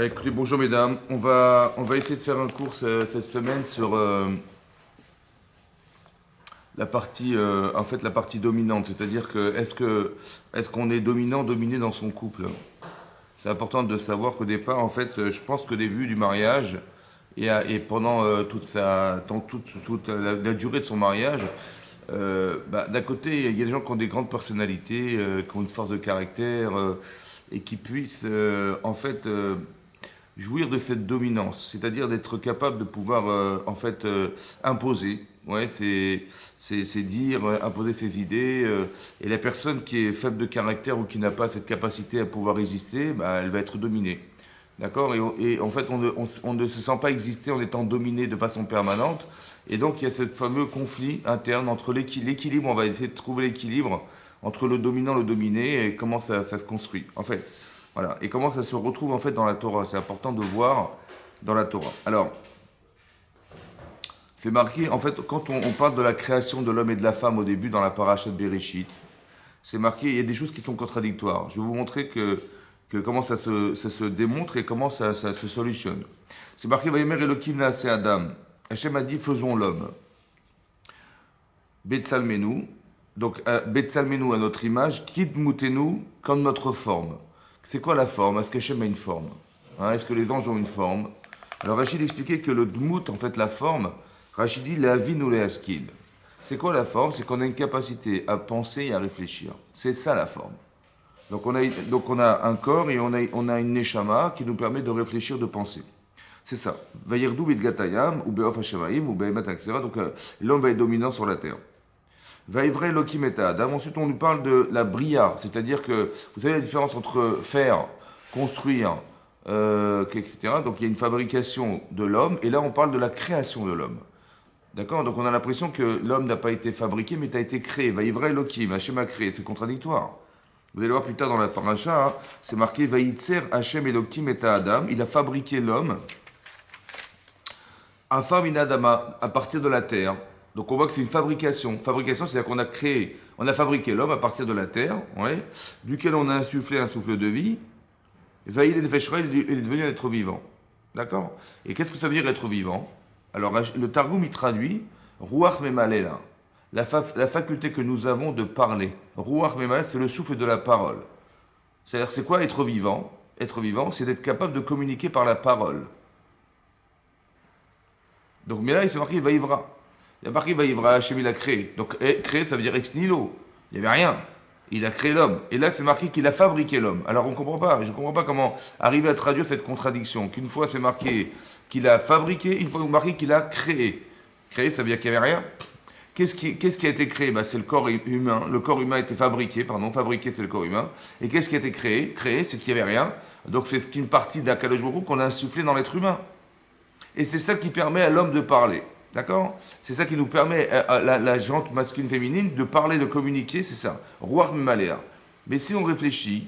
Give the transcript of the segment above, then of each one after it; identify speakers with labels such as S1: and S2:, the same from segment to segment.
S1: Écoutez, bonjour mesdames. On va essayer de faire un cours cette semaine sur la partie, la partie dominante. C'est-à-dire que est-ce qu'on est dominant, dominé dans son couple? C'est important de savoir qu'au départ, en fait, je pense qu'au début du mariage et pendant toute la durée de son mariage, d'un côté, il y a des gens qui ont des grandes personnalités, qui ont une force de caractère et qui puissent jouir de cette dominance, c'est-à-dire d'être capable de pouvoir imposer. Ouais, c'est dire, imposer ses idées. Et la personne qui est faible de caractère ou qui n'a pas cette capacité à pouvoir résister, bah, elle va être dominée. D'accord. Et en fait, on ne se sent pas exister en étant dominé de façon permanente. Et donc, il y a ce fameux conflit interne entre l'équilibre. On va essayer de trouver l'équilibre entre le dominant et le dominé et comment ça se construit. En fait, voilà. Et comment ça se retrouve en fait dans la Torah. C'est important de voir dans la Torah. Alors, c'est marqué, en fait, quand on parle de la création de l'homme et de la femme au début dans la paracha de Bereshit, c'est marqué, il y a des choses qui sont contradictoires. Je vais vous montrer que comment ça se démontre et comment ça se solutionne. C'est marqué, Vayemer Elohim naase Adam. Hachem a dit, faisons l'homme. Betsalmenu, donc Betsalmenu à notre image, Kidmutenu comme notre forme. C'est quoi la forme? Est-ce qu'Hachem a une forme? Est-ce que les anges ont une forme? Alors Rachid expliquait que le dmout, en fait la forme, Rachid dit la vie nous les askil. C'est quoi la forme? C'est qu'on a une capacité à penser et à réfléchir. C'est ça la forme. Donc on a un corps et on a une neshama qui nous permet de réfléchir, de penser. C'est ça. Vayerdou bidgatayam, ou beof hashemaim, ou behemet, etc. Donc l'homme va être dominant sur la terre. Vaivre Elohim et Adam. Ensuite, on nous parle de la bria, c'est-à-dire que vous savez la différence entre faire, construire, etc. Donc il y a une fabrication de l'homme, et là on parle de la création de l'homme. D'accord. Donc on a l'impression que l'homme n'a pas été fabriqué, mais a été créé. Vaivre Elohim, Hachem a créé. C'est contradictoire. Vous allez voir plus tard dans la paracha, hein, c'est marqué Vaïtser Hachem Elohim et Adam. Il a fabriqué l'homme Afar min Adama, à partir de la terre. Donc on voit que c'est une fabrication. Fabrication, c'est-à-dire qu'on a créé, on a fabriqué l'homme à partir de la terre, ouais, duquel on a insufflé un souffle de vie. Vaïl et Nefeshra, il est devenu un être vivant. D'accord. Et qu'est-ce que ça veut dire être vivant? Alors le Targum, il traduit Ruach Memalela, la faculté que nous avons de parler. Ruach Memalela, c'est le souffle de la parole. C'est-à-dire, c'est quoi être vivant? Être vivant, c'est d'être capable de communiquer par la parole. Donc, mais là, il s'est marqué Vaïvra. Il y a marqué Vaïvra, Hachem, il a créé. Donc, créer, ça veut dire ex nihilo. Il n'y avait rien. Il a créé l'homme. Et là, c'est marqué qu'il a fabriqué l'homme. Alors, on ne comprend pas. Je ne comprends pas comment arriver à traduire cette contradiction. Qu'une fois, c'est marqué qu'il a fabriqué, une fois, c'est marqué qu'il a créé. Créé, ça veut dire qu'il n'y avait rien. Qu'est-ce qui a été créé? C'est le corps humain. Le corps humain a été fabriqué, pardon. Fabriqué, c'est le corps humain. Et qu'est-ce qui a été créé? Créé, c'est qu'il n'y avait rien. Donc, c'est une partie d'Akadosh Baruch Hu qu'on a insufflé dans l'être humain. Et c'est ça qui permet à l'homme de parler. D'accord. C'est ça qui nous permet, à la jante masculine féminine, de parler, de communiquer, c'est ça. Ruach Memalea. Mais si on réfléchit,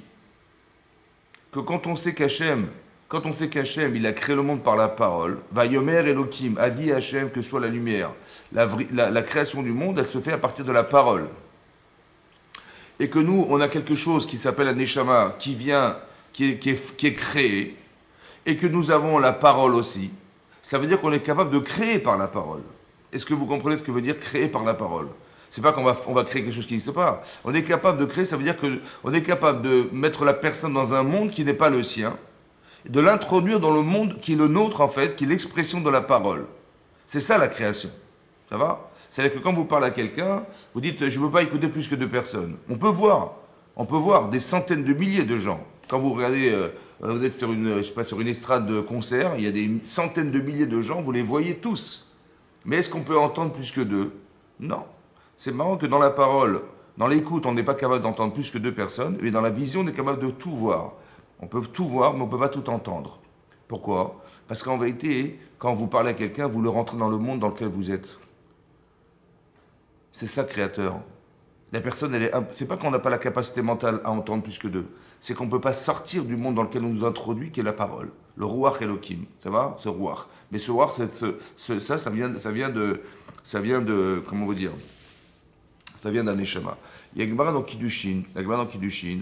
S1: que quand on sait qu'Hachem, il a créé le monde par la parole, Vayomer Elohim, a dit Hachem que soit la lumière, la création du monde, elle se fait à partir de la parole. Et que nous, on a quelque chose qui s'appelle un Neshama, qui est créé, et que nous avons la parole aussi. Ça veut dire qu'on est capable de créer par la parole. Est-ce que vous comprenez ce que veut dire créer par la parole? C'est pas on va créer quelque chose qui n'existe pas. On est capable de créer, ça veut dire qu'on est capable de mettre la personne dans un monde qui n'est pas le sien, de l'introduire dans le monde qui est le nôtre en fait, qui est l'expression de la parole. C'est ça la création. Ça va? C'est-à-dire que quand vous parlez à quelqu'un, vous dites je ne veux pas écouter plus que deux personnes. On peut voir des centaines de milliers de gens. Quand vous regardez, vous êtes sur une, je sais pas, sur une estrade de concert, il y a des centaines de milliers de gens, vous les voyez tous. Mais est-ce qu'on peut entendre plus que deux? Non. C'est marrant que dans la parole, dans l'écoute, on n'est pas capable d'entendre plus que deux personnes, mais dans la vision, on est capable de tout voir. On peut tout voir, mais on ne peut pas tout entendre. Pourquoi? Parce qu'en vérité, quand vous parlez à quelqu'un, vous le rentrez dans le monde dans lequel vous êtes. C'est ça, créateur. La personne, c'est pas qu'on n'a pas la capacité mentale à entendre plus que deux. C'est qu'on ne peut pas sortir du monde dans lequel on nous introduit, qui est la parole. Le Ruach Elohim. Ça va? Ce Ruach. Mais ce Ruach, ça vient de, comment vous dire? Ça vient d'un Neshama. Il y a Gemara dans Kiddushin. La Gemara dans Kiddushin,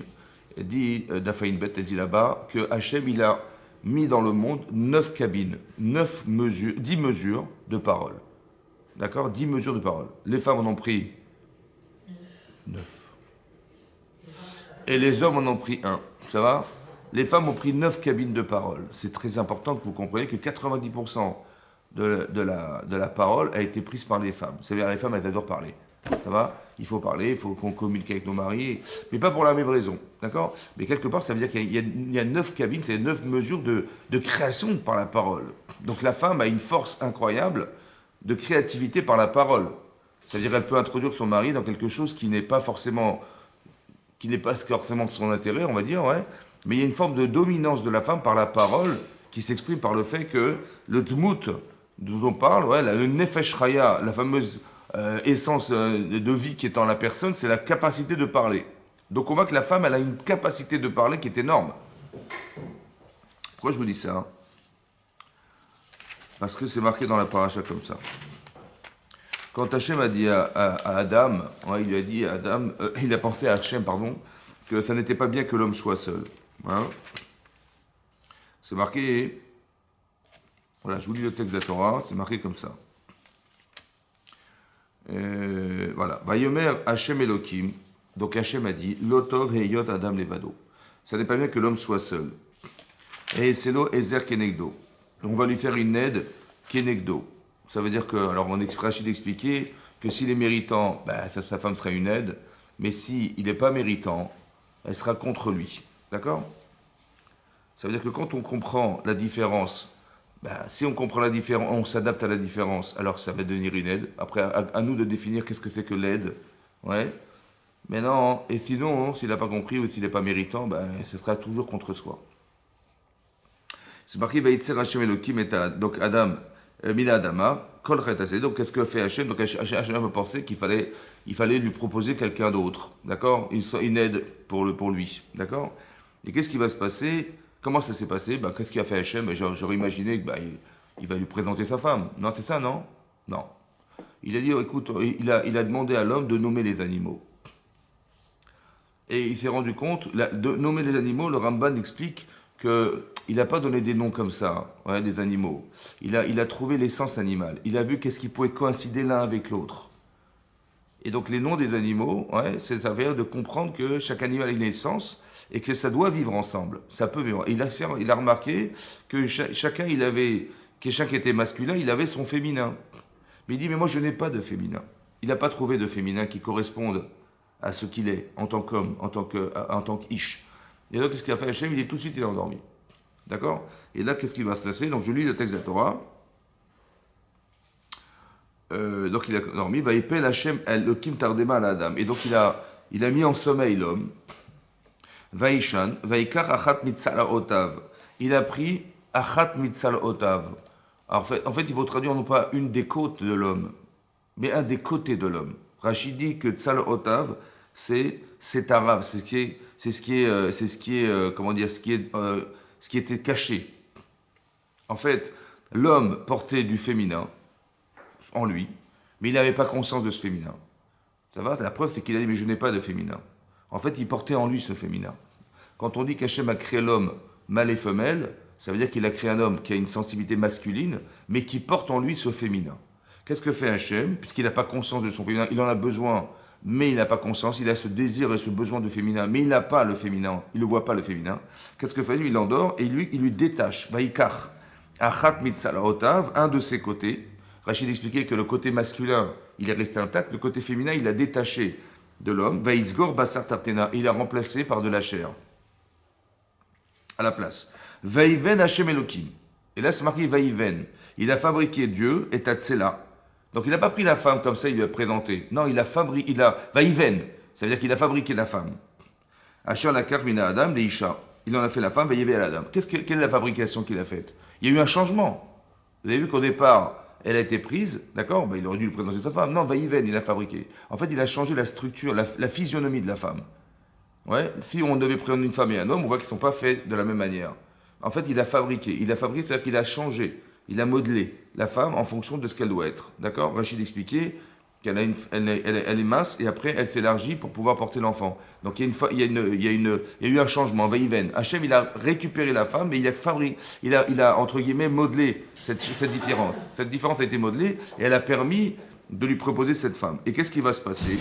S1: elle dit, Dafaïn Bet, elle dit là-bas, que Hachem, il a mis dans le monde 9 cabines, 9 mesures, 10 mesures de parole. D'accord? 10 mesures de parole. Les femmes en ont pris 9. Et les hommes en ont pris 1. Ça va? Les femmes ont pris 9 cabines de parole. C'est très important que vous compreniez que 90% de la parole a été prise par les femmes. C'est-à-dire les femmes, elles adorent parler. Ça va? Il faut parler, il faut qu'on communique avec nos maris, mais pas pour la même raison. D'accord? Mais quelque part, ça veut dire qu'il y a 9 cabines, c'est 9 mesures de création par la parole. Donc la femme a une force incroyable de créativité par la parole. C'est-à-dire qu'elle peut introduire son mari dans quelque chose qui n'est pas forcément de son intérêt, on va dire, ouais. Mais il y a une forme de dominance de la femme par la parole qui s'exprime par le fait que le tmout dont on parle, ouais, le nefesh raya, la fameuse essence de vie qui est en la personne, c'est la capacité de parler. Donc on voit que la femme, elle a une capacité de parler qui est énorme. Pourquoi je vous dis ça, hein? Parce que c'est marqué dans la paracha comme ça. Quand Hachem a dit à Adam, ouais, il lui a dit à Adam, il a pensé à Hachem, pardon, que ça n'était pas bien que l'homme soit seul. Hein? C'est marqué, voilà, je vous lis le texte de la Torah, c'est marqué comme ça. Voilà. Vayomer Hachem Elohim, donc Hachem a dit, Lotov heyot Adam levado. Ça n'est pas bien que l'homme soit seul. Et c'est lo ezer kenegdo. On va lui faire une aide kenegdo. Ça veut dire que, alors on Rachid d'expliquer que s'il est méritant, ben, sa femme sera une aide, mais s'il n'est pas méritant, elle sera contre lui. D'accord? Ça veut dire que quand on comprend la différence, ben, si on comprend la différence, on s'adapte à la différence, alors ça va devenir une aide. Après, à nous de définir qu'est-ce que c'est que l'aide. Ouais. Mais non, et sinon, s'il n'a pas compris ou s'il n'est pas méritant, ben, ce sera toujours contre soi. C'est marqué, Vaïtser Hachem Elohim et donc Adam, Mina Adama, Kol Chetase. Donc qu'est-ce que fait Hachem? Donc Hachem a pensé qu'il fallait lui proposer quelqu'un d'autre, d'accord? Une aide pour lui, d'accord? Et qu'est-ce qui va se passer? Comment ça s'est passé? Ben, qu'est-ce qu'il a fait Hachem? J'aurais imaginé qu'il il va lui présenter sa femme. Non, c'est ça, non? Non. Il a dit, oh, écoute, il a demandé à l'homme de nommer les animaux. Et il s'est rendu compte, de nommer les animaux, le Ramban explique qu'il n'a pas donné des noms comme ça, ouais, des animaux. Il a trouvé l'essence animale. Il a vu qu'est-ce qui pouvait coïncider l'un avec l'autre. Et donc les noms des animaux, ouais, c'est à dire de comprendre que chaque animal a une essence et que ça doit vivre ensemble. Ça peut vivre. Il a remarqué que chacun était masculin, il avait son féminin. Mais il dit, mais moi je n'ai pas de féminin. Il n'a pas trouvé de féminin qui corresponde à ce qu'il est en tant qu'homme, en tant qu'ish. Et donc, qu'est-ce qu'il a fait Hachem? Tout de suite, il est endormi. D'accord? Et là, qu'est-ce qui va se passer? Donc, je lis le texte de la Torah. Donc, il a dormi. Va épel Hachem Elohim tardema à Adam. Et donc, il a mis en sommeil l'homme. Vaishan, vaikar achat mitzala otav. Il a pris achat mitzala otav. Alors, en fait, il faut traduire non pas une des côtes de l'homme, mais un des côtés de l'homme. Rachid dit que tzal otav, c'est arabe, ce qui était caché. En fait, l'homme portait du féminin en lui, mais il n'avait pas conscience de ce féminin. Ça va? La preuve, c'est qu'il a dit, mais je n'ai pas de féminin. En fait, il portait en lui ce féminin. Quand on dit qu'Hachem a créé l'homme mâle et femelle, ça veut dire qu'il a créé un homme qui a une sensibilité masculine, mais qui porte en lui ce féminin. Qu'est-ce que fait Hachem? Puisqu'il n'a pas conscience de son féminin, il en a besoin, mais il n'a pas conscience, il a ce désir et ce besoin de féminin, mais il n'a pas le féminin, il ne voit pas le féminin. Qu'est-ce que fait lui? Il l'endort et il lui détache. Vaikar, achat mitzala otav, un de ses côtés. Rachid expliquait que le côté masculin, il est resté intact, le côté féminin, il a détaché de l'homme. Vaïsgor basar tartena, il a remplacé par de la chair à la place. Vaïven Hachem Elohim. Et là, c'est marqué Vaïven. Il a fabriqué Dieu et Tatsela. Donc, il n'a pas pris la femme comme ça, il lui a présenté. Non, Vaïven. Ça veut dire qu'il a fabriqué la femme. Asher la Karmina Adam, les Isha. Il en a fait la femme, Vaïvé à l'Adam. Quelle est la fabrication qu'il a faite? Il y a eu un changement. Vous avez vu qu'au départ, elle a été prise, d'accord? Il aurait dû lui présenter sa femme. Non, Vaïven, il a fabriqué. En fait, il a changé la structure, la physionomie de la femme. Ouais. Si on devait prendre une femme et un homme, on voit qu'ils ne sont pas faits de la même manière. En fait, il a fabriqué, c'est-à-dire qu'il a changé, il a modelé la femme en fonction de ce qu'elle doit être. D'accord? Rachid expliquait qu'elle a elle est mince et après elle s'élargit pour pouvoir porter l'enfant. Donc il y a eu un changement, Vaïven. Hachem, il a récupéré la femme et il a entre guillemets modelé cette différence. Cette différence a été modelée et elle a permis de lui proposer cette femme. Et qu'est-ce qui va se passer?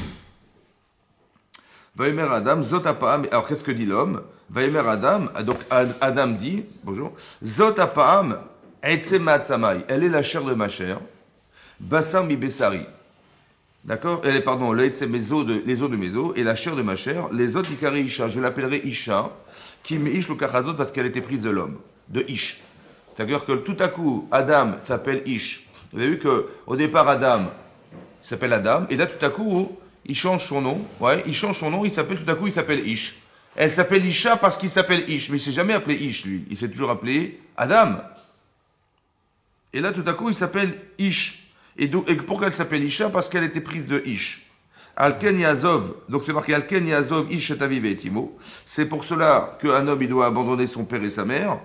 S1: Vaïmer Adam, Zot Apam. Alors qu'est-ce que dit l'homme? Vaïmer Adam, donc Adam dit, bonjour, Zot Apam, Etzemat Samai. Elle est la chair de ma chair. Bassam mi Bessari. D'accord? Pardon, les os de mes os et la chair de ma chair. Les autres, Ikari Isha. Je l'appellerai Isha, qui me Ish le Kachazot parce qu'elle était prise de l'homme, de Ish. C'est-à-dire que tout à coup, Adam s'appelle Ish. Vous avez vu qu'au départ, Adam s'appelle Adam, et là, tout à coup, il change son nom. Ouais, il change son nom, il s'appelle Ish. Elle s'appelle Isha parce qu'il s'appelle Ish, mais il ne s'est jamais appelé Ish, lui. Il s'est toujours appelé Adam. Et là, tout à coup, il s'appelle Ish. Et pourquoi elle s'appelle Isha? Parce qu'elle était prise de Ish. Alken Yazov, donc c'est marqué Alken Yazov Ish et Aviv et Timo. C'est pour cela qu'un homme il doit abandonner son père et sa mère.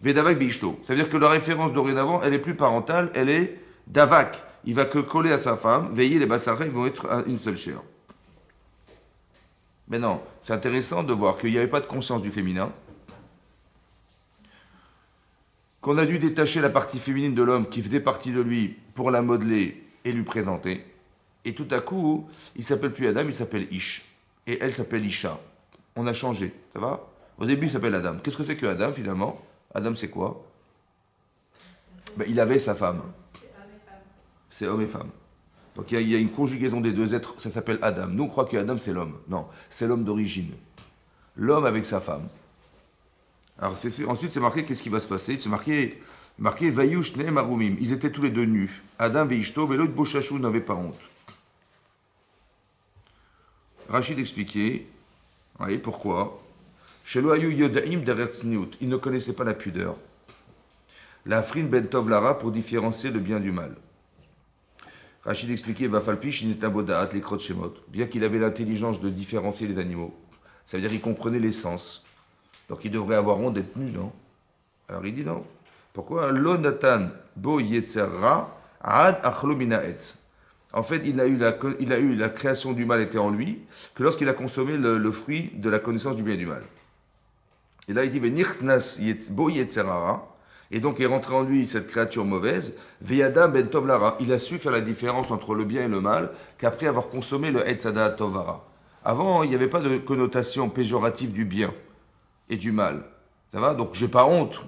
S1: Vedavak Bishto. Ça veut dire que la référence dorénavant, elle est plus parentale, elle est Davak. Il va que coller à sa femme, veiller les bassarets, ils vont être une seule chair. Mais non, c'est intéressant de voir qu'il n'y avait pas de conscience du féminin. Qu'on a dû détacher la partie féminine de l'homme qui faisait partie de lui pour la modeler et lui présenter. Et tout à coup, il s'appelle plus Adam, il s'appelle Ish. Et elle s'appelle Isha. On a changé, ça va? Au début, il s'appelle Adam. Qu'est-ce que c'est que Adam finalement? Adam, c'est quoi? Il avait sa femme. C'est homme et femme. Donc il y a une conjugaison des deux êtres, ça s'appelle Adam. Nous, on croit que Adam, c'est l'homme. Non, c'est l'homme d'origine. L'homme avec sa femme. Alors ensuite, c'est marqué, qu'est-ce qui va se passer? C'est marqué Vayush ne marumim. Ils étaient tous les deux nus. Adam veishto, velo de Boshachou n'avait pas honte. Rachid expliquait, voyez pourquoi? Shelo ayu yodaim derrière tzniut. Ils ne connaissaient pas la pudeur. La frin ben tov lara pour différencier le bien du mal. Rachid expliquait Vafalpish inetabodaat les krot shemot. Bien qu'il avait l'intelligence de différencier les animaux. Ça veut dire qu'il comprenait les sens. Donc il devrait avoir honte d'être nu, non? Alors il dit non. Pourquoi? Lo natan bo yetzerra ad achlo mina etz. En fait, il a eu la création du mal était en lui, que lorsqu'il a consommé le fruit de la connaissance du bien et du mal. Et là il dit Venichnas bo yetzerra. Et donc est rentré en lui cette créature mauvaise, Veyada ben tovlara. Il a su faire la différence entre le bien et le mal qu'après avoir consommé le etzada tovara. Avant, il n'y avait pas de connotation péjorative du bien et du mal. Ça va? Donc j'ai pas honte.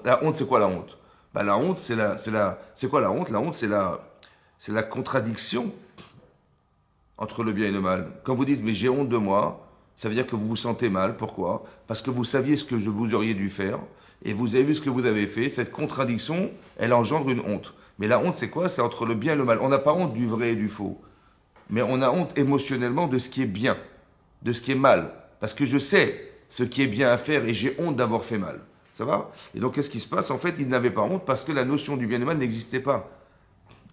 S1: La honte, c'est quoi la honte? La honte, c'est quoi la honte? La honte, c'est la contradiction entre le bien et le mal. Quand vous dites mais j'ai honte de moi, ça veut dire que vous vous sentez mal. Pourquoi? Parce que vous saviez ce que vous auriez dû faire et vous avez vu ce que vous avez fait. Cette contradiction, elle engendre une honte. Mais la honte, c'est quoi? C'est entre le bien et le mal. On n'a pas honte du vrai et du faux. Mais on a honte émotionnellement de ce qui est bien, de ce qui est mal. Parce que je sais ce qui est bien à faire et j'ai honte d'avoir fait mal. Ça va? Et donc, qu'est-ce qui se passe? En fait, il n'avait pas honte parce que la notion du bien et du mal n'existait pas.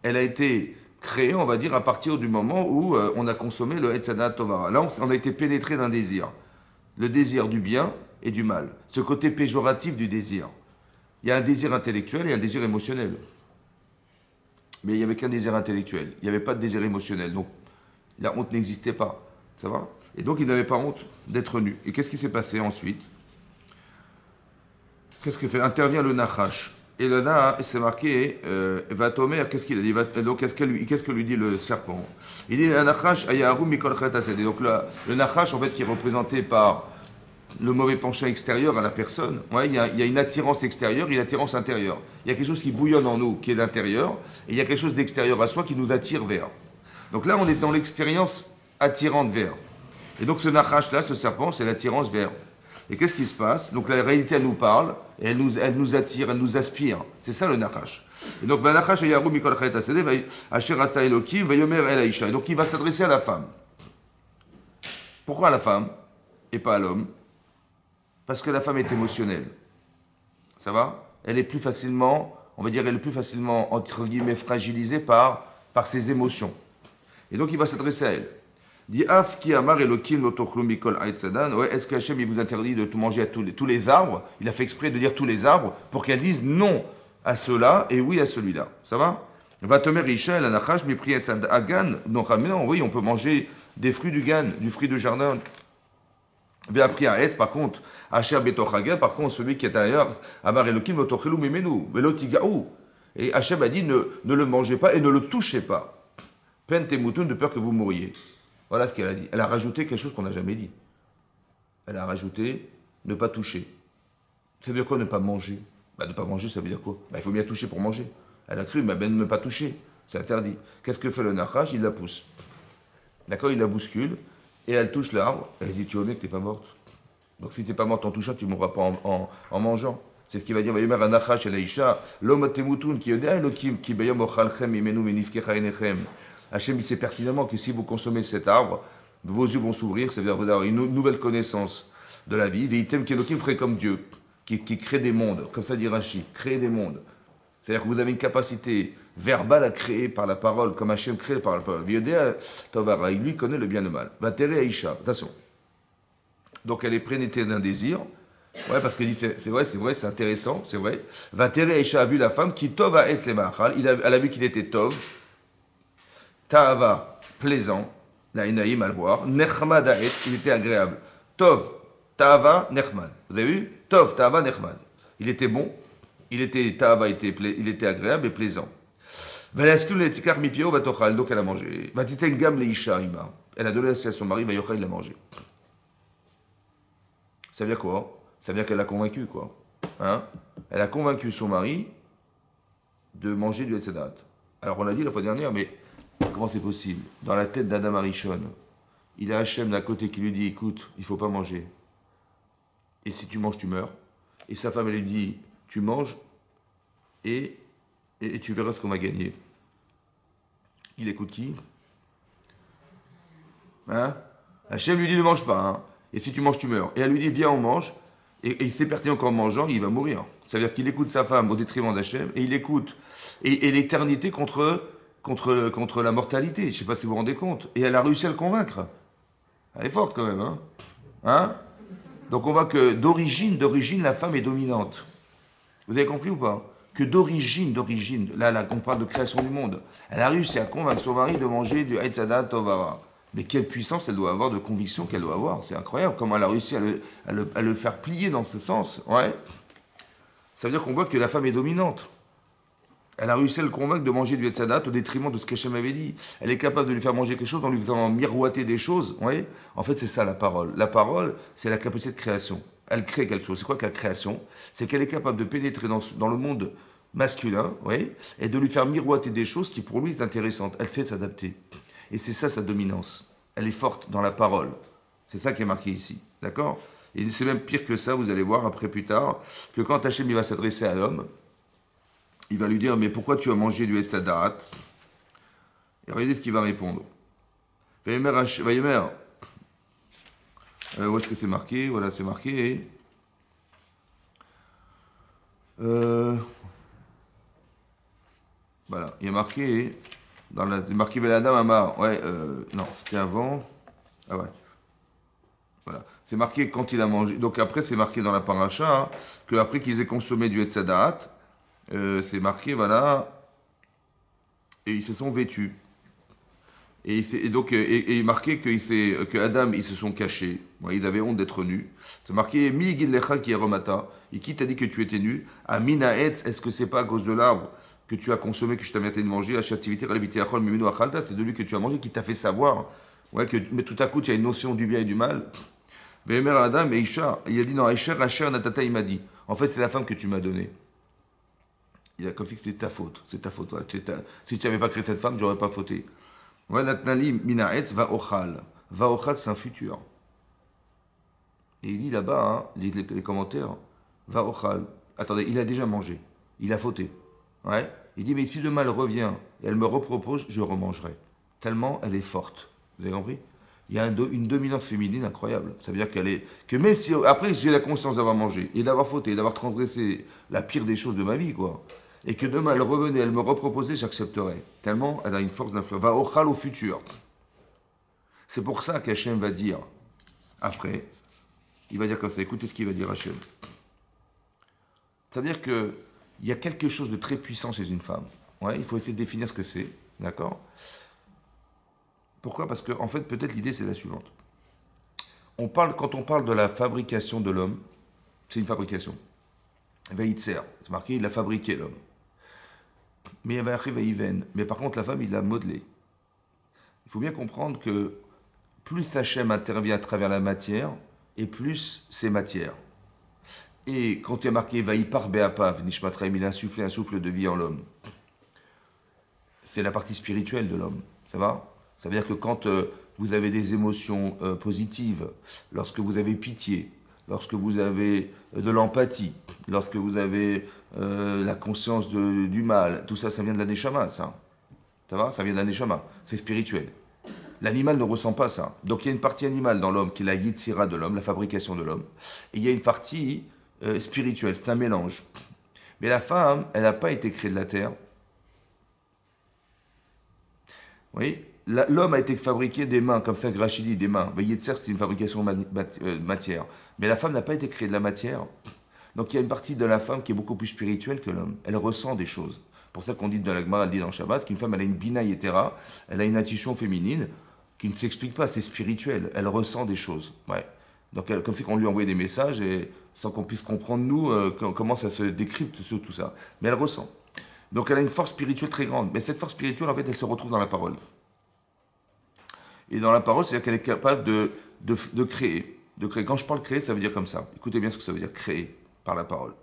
S1: Elle a été créée, on va dire, à partir du moment où on a consommé le Etzana Tovara. Là, on a été pénétré d'un désir. Le désir du bien et du mal. Ce côté péjoratif du désir. Il y a un désir intellectuel et un désir émotionnel. Mais il n'y avait qu'un désir intellectuel. Il n'y avait pas de désir émotionnel. Donc, la honte n'existait pas. Ça va? Et donc, il n'avait pas honte d'être nu. Et qu'est-ce qui s'est passé ensuite? Qu'est-ce que fait? Intervient le Nachash. Et le Nachash, c'est marqué, Vatomer, qu'est-ce qu'il a dit? Donc, qu'est-ce que lui dit le serpent? Il dit, Nachash, Ayaharu Mikol Chet. Donc, le Nachash, en fait, qui est représenté par le mauvais penchant extérieur à la personne. Ouais, il y a une attirance extérieure et une attirance intérieure. Il y a quelque chose qui bouillonne en nous, qui est d'intérieur, et il y a quelque chose d'extérieur à soi qui nous attire vers. Donc là, on est dans l'expérience attirante vers. Et donc ce Nachash-là, ce serpent, c'est l'attirance vers. Et qu'est-ce qui se passe? Donc la réalité, elle nous parle, et elle nous attire, elle nous aspire. C'est ça le Nachash. Et donc, Nachash Ayaru Mikol Chet Asede, Asher Asa Elokim, Vayomer El Aisha. Et donc il va s'adresser à la femme. Pourquoi à la femme et pas à l'homme? Parce que la femme est émotionnelle. Ça va? Elle est plus facilement, on va dire, elle est plus facilement, entre guillemets, fragilisée par ses émotions. Et donc il va s'adresser à elle. Dit Af ki amar elokim lotochlu mikol aitzadan. Ouais, est-ce que Hachem il vous interdit de tout manger à tous les arbres? Il a fait exprès de dire tous les arbres pour qu'elle dise non à ceux-là et oui à celui-là. Ça va? Va te mettre Isha, la Nachash, mais priet Agan. Donc, mais non, oui, on peut manger des fruits du Gan, du fruit du jardin. Mais après, à Etz, par contre, Asher Betochagan, par contre, celui qui est à l'intérieur, Amar Elokim, Lotochelu Mimenu, Velotigaou. Et Hachem a dit ne le mangez pas et ne le touchez pas. Peine tes moutons de peur que vous mouriez. Voilà ce qu'elle a dit. Elle a rajouté quelque chose qu'on n'a jamais dit. Elle a rajouté ne pas toucher. Ça veut dire quoi ne pas manger? Ne pas manger, ça veut dire quoi? Il faut bien toucher pour manger. Elle a cru, mais ne pas toucher. C'est interdit. Qu'est-ce que fait le Nachash? Il la pousse. D'accord? Il la bouscule et elle touche l'arbre. Elle dit tu es honnête, tu n'es pas morte. Donc si tu n'es pas morte en touchant, tu ne mourras pas en mangeant. C'est ce qu'il va dire. Vayomer Anachash et Laïcha, l'homme temutun qui yoda Elokim qui bayom ochalchem imenu menifkecha enechem. Hachem, il sait pertinemment que si vous consommez cet arbre, vos yeux vont s'ouvrir, ça veut dire vous avoir une nouvelle connaissance de la vie. Veitem Kelokim ferait comme Dieu, qui crée des mondes, comme ça dit Rashi, créer des mondes. C'est-à-dire que vous avez une capacité verbale à créer par la parole, comme Hachem crée par la parole. Viodea Tovara, il lui connaît le bien et le mal. Vatere Aïcha, attention. Donc elle est pénétrée d'un désir. Ouais, parce qu'elle dit, c'est vrai, c'est intéressant, c'est vrai. Vatere Aïcha a vu la femme qui Tova Es le Mahal, elle a vu qu'il était Tov. Ta'ava, plaisant, la Inaïm à le voir. Nechmad Aetz, il était agréable. Tov, Ta'ava, Nechmad. Vous avez vu? Tov, Ta'ava, Nechmad. Il était bon, Ta'ava il était agréable et plaisant. Valaskul le tikar mipio va tochal, donc elle a mangé. Va titen gam le isha ima. Elle a donné à son mari, va yochal, il a mangé. Ça veut dire quoi? Ça veut dire qu'elle l'a convaincu, quoi. Hein? Elle a convaincu son mari de manger du etzedat. Alors on a dit la fois dernière, mais comment c'est possible? Dans la tête d'Adam Arishon, il a Hachem d'un côté qui lui dit, écoute, il ne faut pas manger. Et si tu manges, tu meurs. Et sa femme, elle lui dit, tu manges et tu verras ce qu'on va gagner. Il écoute qui? Hein? Hachem lui dit, ne mange pas. Hein? Et si tu manges, tu meurs. Et elle lui dit, viens, on mange. Et il sait pertinemment qu'en mangeant, il va mourir. C'est-à-dire qu'il écoute sa femme au détriment d'Hachem, et il écoute. Et l'éternité contre la mortalité. Je ne sais pas si vous vous rendez compte. Et elle a réussi à le convaincre. Elle est forte quand même. Hein? Donc on voit que d'origine, la femme est dominante. Vous avez compris ou pas? Que d'origine, là, on parle de création du monde. Elle a réussi à convaincre son mari de manger du Haïtzadat Tovara. Mais quelle puissance elle doit avoir, de conviction qu'elle doit avoir. C'est incroyable comment elle a réussi à le faire plier dans ce sens. Ouais. Ça veut dire qu'on voit que la femme est dominante. Elle a réussi à le convaincre de manger du Haïtzadat au détriment de ce qu'Hachem avait dit. Elle est capable de lui faire manger quelque chose en lui faisant miroiter des choses. Ouais. En fait, c'est ça la parole. La parole, c'est la capacité de création. Elle crée quelque chose. C'est quoi que la création? C'est qu'elle est capable de pénétrer dans le monde masculin, oui, et de lui faire miroiter des choses qui pour lui est intéressantes. Elle sait s'adapter. Et c'est ça sa dominance. Elle est forte dans la parole. C'est ça qui est marqué ici. D'accord? Et c'est même pire que ça, vous allez voir après plus tard, que quand Hachem il va s'adresser à l'homme, il va lui dire, mais pourquoi tu as mangé du Etzadat? Et regardez ce qu'il va répondre. Vayemer, où est-ce que c'est marqué? Voilà, c'est marqué. Voilà, il y a marqué, marqué Veladam Amar, ouais, non, c'était avant, ah ouais, voilà, c'est marqué quand il a mangé, donc après c'est marqué dans la paracha, hein, qu'après qu'ils aient consommé du Etzadat, c'est marqué, voilà, et ils se sont vêtus. Et donc, il est marqué que Adam, ils se sont cachés. Ouais, ils avaient honte d'être nus. C'est marqué Mi Gillecha qui est remata. Et qui t'a dit que tu étais nu? À Minaetz, est-ce que c'est pas à cause de l'arbre que tu as consommé, que je t'avais interdit de manger? La chativité, c'est de lui que tu as mangé, qui t'a fait savoir. Ouais, mais tout à coup, tu as une notion du bien et du mal. Vemer Adam et Isha, il a dit non, Asher Natata, il m'a dit. En fait, c'est la femme que tu m'as donnée. Il a comme si c'était ta faute. C'est ta faute. Voilà. Si tu n'avais pas créé cette femme, j'aurais pas fauté. Natnali minaetz va ochal. Va ochal, c'est un futur. Et il dit là-bas, hein, les commentaires, va ochal. Attendez, il a déjà mangé. Il a fauté. Ouais. Il dit, mais si demain elle revient et elle me repropose, je remangerai. Tellement elle est forte. Vous avez compris? Il y a une dominance féminine incroyable. Ça veut dire qu'elle est. Que même si. Après, j'ai la conscience d'avoir mangé, et d'avoir fauté, et d'avoir transgressé la pire des choses de ma vie, quoi. Et que demain elle revenait, elle me reproposait, j'accepterais. Tellement elle a une force d'influence. Va ochal au futur. C'est pour ça qu'Hachem va dire, après, il va dire comme ça, écoutez ce qu'il va dire Hachem. Ça veut dire qu'il y a quelque chose de très puissant chez une femme. Ouais, il faut essayer de définir ce que c'est. D'accord? Pourquoi? Parce que, en fait, peut-être l'idée, c'est la suivante. Quand on parle de la fabrication de l'homme, c'est une fabrication. Veitzer, c'est marqué, il a fabriqué l'homme. Mais il y avait un Veiven. Mais par contre, la femme, il l'a modelé. Il faut bien comprendre que plus Hachem intervient à travers la matière, et plus c'est matière. Et quand il y a marqué Vaïpar Beapav, Nishmatraim, il a insufflé un souffle de vie en l'homme. C'est la partie spirituelle de l'homme. Ça va? Ça veut dire que quand vous avez des émotions positives, lorsque vous avez pitié, lorsque vous avez de l'empathie, lorsque vous avez la conscience du mal, tout ça, ça vient de la Neshama, ça. Ça va? Ça vient de la Neshama. C'est spirituel. L'animal ne ressent pas ça. Donc il y a une partie animale dans l'homme qui est la yitzira de l'homme, la fabrication de l'homme. Et il y a une partie spirituelle, c'est un mélange. Mais la femme, elle n'a pas été créée de la terre. Oui, l'homme a été fabriqué des mains, comme ça que Rachid dit, des mains. Yetzer, c'est une fabrication de matière. Mais la femme n'a pas été créée de la matière. Donc il y a une partie de la femme qui est beaucoup plus spirituelle que l'homme. Elle ressent des choses. Pour ça qu'on dit dans la Gemara, elle dit dans Shabbat, qu'une femme, elle a une bina yetera, elle a une intuition féminine qui ne s'explique pas, c'est spirituel. Elle ressent des choses. Ouais. Donc comme si on lui envoyait des messages et sans qu'on puisse comprendre nous comment ça se décrypte tout ça. Mais elle ressent. Donc elle a une force spirituelle très grande. Mais cette force spirituelle, en fait, elle se retrouve dans la parole. Et dans la parole, c'est-à-dire qu'elle est capable de créer. De créer. Quand je parle créer, ça veut dire comme ça. Écoutez bien ce que ça veut dire, créer par la parole.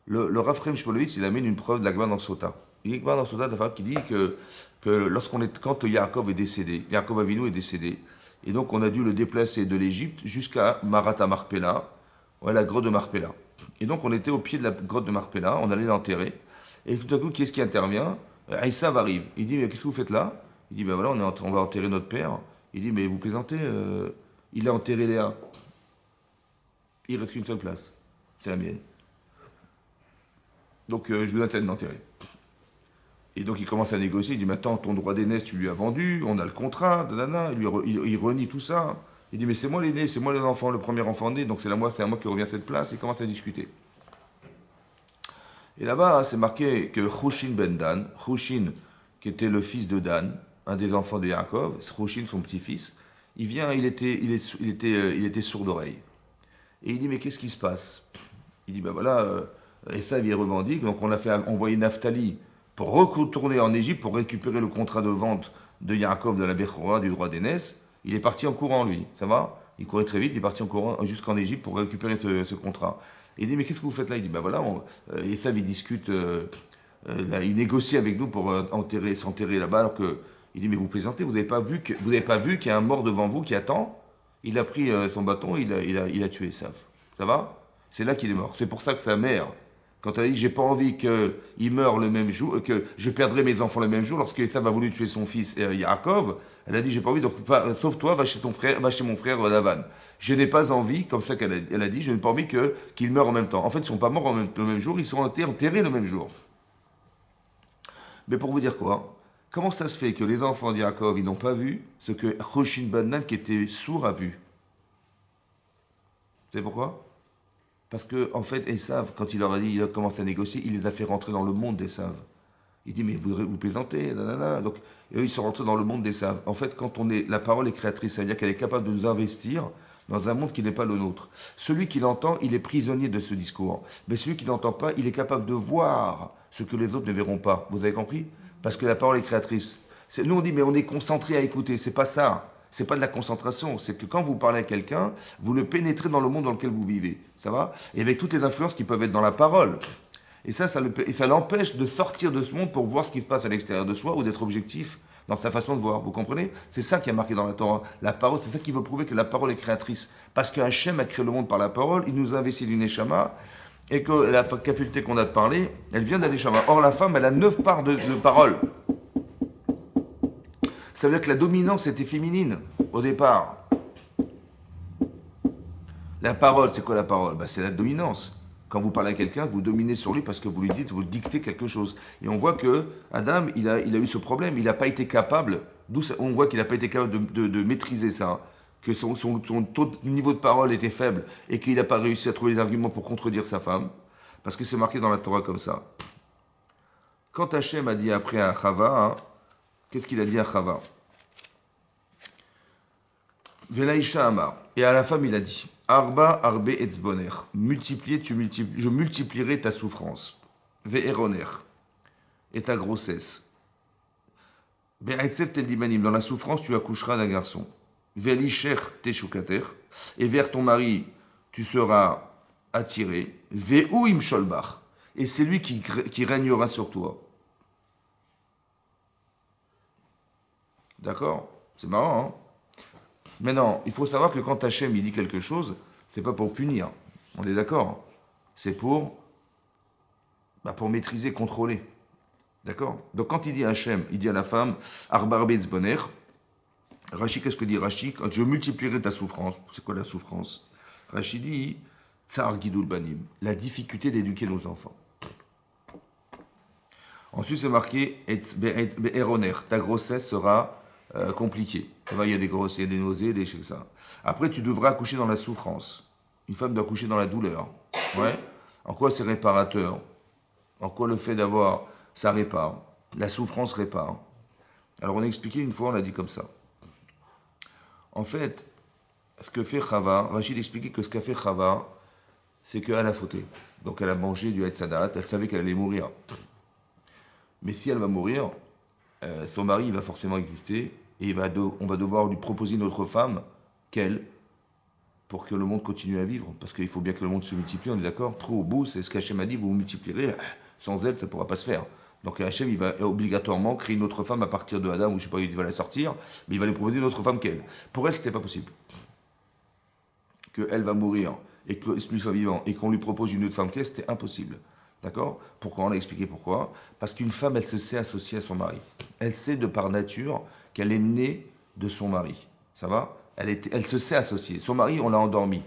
S1: Le Rav Chaim Shmulevitz, il amène une preuve de la Gemara dans Sota. Il y a une Gemara dans Sota qui dit que quand Yaakov est décédé, Yaakov Avinu est décédé, et donc on a dû le déplacer de l'Égypte jusqu'à Marata Marpella, ouais, la grotte de Marpella. Et donc on était au pied de la grotte de Marpella, on allait l'enterrer, et tout à coup, qui est-ce qui intervient? Aïssav arrive. Il dit, mais qu'est-ce que vous faites là? Il dit, ben voilà, on va enterrer notre père. Il dit, mais vous plaisantez, il a enterré Léa. Il reste qu'une seule place, c'est la mienne. Donc je vous interdis d'enterrer. Et donc il commence à négocier, il dit maintenant ton droit d'aînesse tu lui as vendu, on a le contrat, nanana. Il renie tout ça. Il dit mais c'est moi l'aîné, c'est moi l'enfant, le premier enfant né, donc c'est à moi qui revient à cette place, il commence à discuter. Et là-bas c'est marqué que Chushin ben Dan, Chushin qui était le fils de Dan, un des enfants de Yaakov, Chushin son petit-fils, il était sourd d'oreille. Et il dit mais qu'est-ce qui se passe? Il dit ben voilà, Esav il revendique, donc on a fait envoyer Naphtali pour retourner en Égypte pour récupérer le contrat de vente de Yaakov de la Bechora, du droit d'aînesse. Il est parti en courant, lui, ça va? Il courait très vite, il est parti en courant jusqu'en Égypte pour récupérer ce contrat. Et il dit, mais qu'est-ce que vous faites là? Il dit, ben voilà, Esav il discute, il négocie avec nous pour s'enterrer là-bas, alors que, il dit, mais vous plaisantez, vous n'avez pas vu qu'il y a un mort devant vous qui attend? Il a pris son bâton, il a tué Esav. Ça va? C'est là qu'il est mort. C'est pour ça que sa mère, quand elle a dit j'ai pas envie qu'il meure le même jour, que je perdrai mes enfants le même jour, lorsque Esav a voulu tuer son fils Yaakov, elle a dit j'ai pas envie, donc sauve-toi, va chez ton frère, va chez mon frère Lavan. Je n'ai pas envie, comme ça elle a dit, je n'ai pas envie qu'ils meurent en même temps. En fait, ils ne sont pas morts le même jour, ils sont enterrés le même jour. Mais pour vous dire quoi? Comment ça se fait que les enfants d'Yaakov, ils n'ont pas vu ce que Choshin Bannan, qui était sourd, a vu? Vous savez pourquoi? Parce que, en fait, Esav, quand il leur a dit, il a commencé à négocier, il les a fait rentrer dans le monde d'Esav. Il dit, mais vous plaisantez, nanana. Donc, et eux, ils sont rentrés dans le monde d'Esav. En fait, la parole est créatrice, c'est-à-dire qu'elle est capable de nous investir dans un monde qui n'est pas le nôtre. Celui qui l'entend, il est prisonnier de ce discours. Mais celui qui n'entend pas, il est capable de voir ce que les autres ne verront pas. Vous avez compris? Parce que la parole est créatrice. Nous, on dit, mais on est concentré à écouter. C'est pas ça. C'est pas de la concentration. C'est que quand vous parlez à quelqu'un, vous le pénétrez dans le monde dans lequel vous vivez. Ça va? Et avec toutes les influences qui peuvent être dans la parole. Et ça l'empêche de sortir de ce monde pour voir ce qui se passe à l'extérieur de soi ou d'être objectif dans sa façon de voir. Vous comprenez? C'est ça qui est marqué dans la Torah. La parole, c'est ça qui veut prouver que la parole est créatrice. Parce qu'Hachem a créé le monde par la parole, il nous a investi d'une Neshama, et que la faculté qu'on a de parler, elle vient d'un Neshama. Or, la femme, elle a 9 parts de parole. Ça veut dire que la dominance était féminine au départ. La parole, c'est quoi la parole? C'est la dominance. Quand vous parlez à quelqu'un, vous dominez sur lui parce que vous lui dites, vous dictez quelque chose. Et on voit que Adam, il a eu ce problème. Il n'a pas été capable, on voit qu'il n'a pas été capable de maîtriser ça. Que son niveau de parole était faible et qu'il n'a pas réussi à trouver des arguments pour contredire sa femme. Parce que c'est marqué dans la Torah comme ça. Quand Hachem a dit après à Chava, hein, qu'est-ce qu'il a dit à Chava? Velaïcha Amar. Et à la femme, il a dit Arba arbe etzboner. Je multiplierai ta souffrance. Ve'eroner. Et ta grossesse. Be'etzev tel dimanim. Dans la souffrance, tu accoucheras d'un garçon. Ve'lisher teshukater. Et vers ton mari, tu seras attiré. Ve'u im sholbach. Et c'est lui qui régnera sur toi. D'accord? C'est marrant, hein? Maintenant, il faut savoir que quand Hachem il dit quelque chose, c'est pas pour punir. On est d'accord? C'est pour maîtriser, contrôler. D'accord? Donc quand il dit Hachem, il dit à la femme, Arba Boner. Rashi, qu'est-ce que dit Rashi? Je multiplierai ta souffrance. C'est quoi la souffrance? Rashi dit, Tsar Gidul Banim, la difficulté d'éduquer nos enfants. Ensuite, c'est marqué, Be'eroner, ta grossesse sera compliqué. Il y a des grosses, il y a des nausées, des choses comme ça. Après, tu devras accoucher dans la souffrance. Une femme doit accoucher dans la douleur. Ouais. En quoi c'est réparateur? En quoi le fait d'avoir, ça répare? La souffrance répare. Alors, on a expliqué une fois, on a dit comme ça. En fait, ce que fait Chava, Rachid expliquait que ce qu'a fait Chava, c'est qu'elle a fauté. Donc, elle a mangé du Hetzadat, elle savait qu'elle allait mourir. Mais si elle va mourir, son mari il va forcément exister et on va devoir lui proposer une autre femme qu'elle pour que le monde continue à vivre. Parce qu'il faut bien que le monde se multiplie, on est d'accord? Trop au bout, c'est ce qu'Hachem a dit, vous vous multiplierez. Sans elle, ça ne pourra pas se faire. Donc Hachem, il va obligatoirement créer une autre femme à partir de Adam, ou je ne sais pas où il va la sortir, mais il va lui proposer une autre femme qu'elle. Pour elle, ce n'était pas possible. Qu'elle va mourir et que lui soit vivant et qu'on lui propose une autre femme qu'elle, c'était impossible. D'accord? Pourquoi? On a expliqué pourquoi. Parce qu'une femme, elle se sait associée à son mari. Elle sait de par nature qu'elle est née de son mari. Ça va? Elle se sait associée. Son mari, on l'a endormi.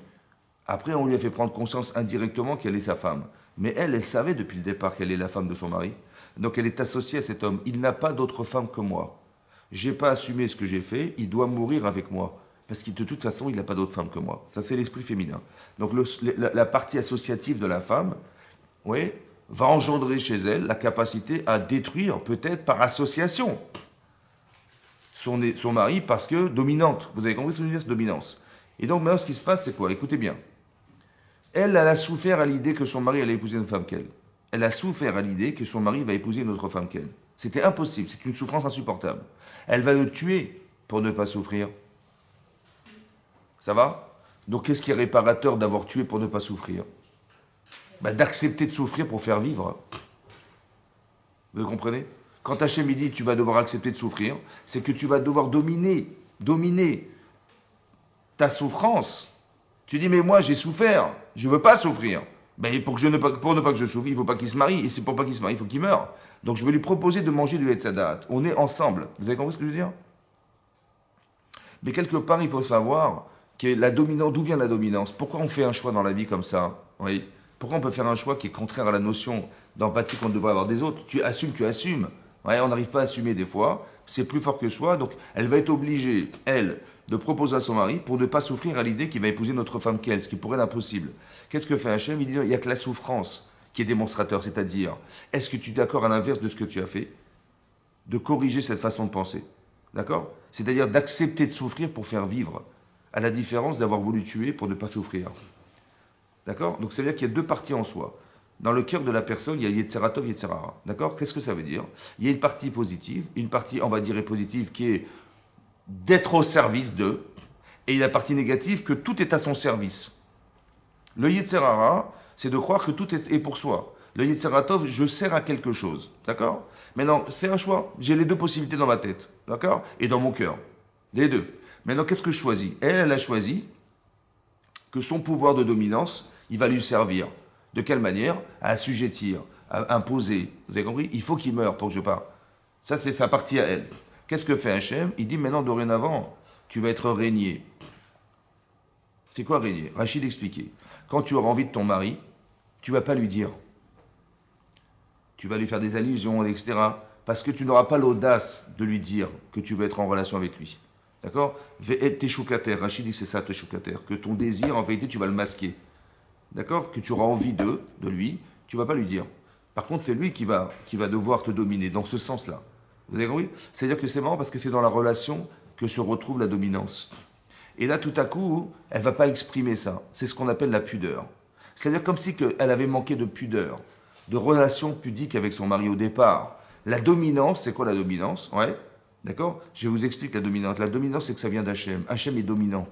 S1: Après, on lui a fait prendre conscience indirectement qu'elle est sa femme. Mais elle savait depuis le départ qu'elle est la femme de son mari. Donc elle est associée à cet homme. Il n'a pas d'autre femme que moi. J'ai pas assumé ce que j'ai fait, il doit mourir avec moi. Parce que de toute façon, il n'a pas d'autre femme que moi. Ça, c'est l'esprit féminin. Donc la partie associative de la femme, oui, va engendrer chez elle la capacité à détruire, peut-être par association, son mari parce que dominante. Vous avez compris ce que je veux dire, dominance. Et donc maintenant, ce qui se passe, c'est quoi? Écoutez bien. Elle a souffert à l'idée que son mari allait épouser une femme qu'elle. Elle a souffert à l'idée que son mari va épouser une autre femme qu'elle. C'était impossible, c'est une souffrance insupportable. Elle va le tuer pour ne pas souffrir. Ça va? Donc qu'est-ce qui est réparateur d'avoir tué pour ne pas souffrir? D'accepter de souffrir pour faire vivre. Vous comprenez? Quand Hachem dit tu vas devoir accepter de souffrir, c'est que tu vas devoir dominer ta souffrance. Tu dis mais moi j'ai souffert, je ne veux pas souffrir. Pour ne pas que je souffre, il ne faut pas qu'il se marie, et c'est pour pas qu'il se marie, il faut qu'il meure. Donc je vais lui proposer de manger du Hetzadat. On est ensemble. Vous avez compris ce que je veux dire? Mais quelque part, il faut savoir que la dominance, d'où vient la dominance? Pourquoi on fait un choix dans la vie comme ça? Oui. Pourquoi on peut faire un choix qui est contraire à la notion d'empathie qu'on devrait avoir des autres? Tu assumes, tu assumes. Ouais, on n'arrive pas à assumer des fois. C'est plus fort que soi. Donc elle va être obligée, elle, de proposer à son mari pour ne pas souffrir à l'idée qu'il va épouser une autre femme qu'elle, ce qui pourrait être impossible. Qu'est-ce que fait Hachem? Il dit il n'y a que la souffrance qui est démonstrateur, c'est-à-dire, est-ce que tu es d'accord à l'inverse de ce que tu as fait? De corriger cette façon de penser. D'accord? C'est-à-dire d'accepter de souffrir pour faire vivre, à la différence d'avoir voulu tuer pour ne pas souffrir. D'accord? Donc ça veut dire qu'il y a deux parties en soi. Dans le cœur de la personne, il y a Yetzeratov, Yetzerara. D'accord? Qu'est-ce que ça veut dire? Il y a une partie positive, une partie, on va dire, positive, qui est d'être au service d'eux, et la partie négative, que tout est à son service. Le Yetzerara, c'est de croire que tout est pour soi. Le Yetzeratov, je sers à quelque chose. D'accord? Maintenant, c'est un choix. J'ai les deux possibilités dans ma tête. D'accord? Et dans mon cœur. Les deux. Maintenant, qu'est-ce que je choisis? Elle a choisi que son pouvoir de dominance, il va lui servir. De quelle manière? À assujettir, à imposer. Vous avez compris? Il faut qu'il meure pour que je parte. Ça, c'est sa partie à elle. Qu'est-ce que fait Hachem? Il dit maintenant, dorénavant, tu vas être régné. C'est quoi régner? Rachid expliquait. Quand tu auras envie de ton mari, tu ne vas pas lui dire. Tu vas lui faire des allusions, etc. Parce que tu n'auras pas l'audace de lui dire que tu veux être en relation avec lui. D'accord? Ve'et teshukater. Rachid dit que c'est ça, teshukater. Que ton désir, en vérité, tu vas le masquer. D'accord? Que tu auras envie de lui, tu ne vas pas lui dire. Par contre, c'est lui qui va devoir te dominer, dans ce sens-là. Vous avez compris? C'est-à-dire que c'est marrant parce que c'est dans la relation que se retrouve la dominance. Et là, tout à coup, elle ne va pas exprimer ça. C'est ce qu'on appelle la pudeur. C'est-à-dire comme si elle avait manqué de pudeur, de relation pudique avec son mari au départ. La dominance, c'est quoi la dominance? Ouais, d'accord? Je vous explique la dominance. La dominance, c'est que ça vient d'Hachem. Hachem est dominant.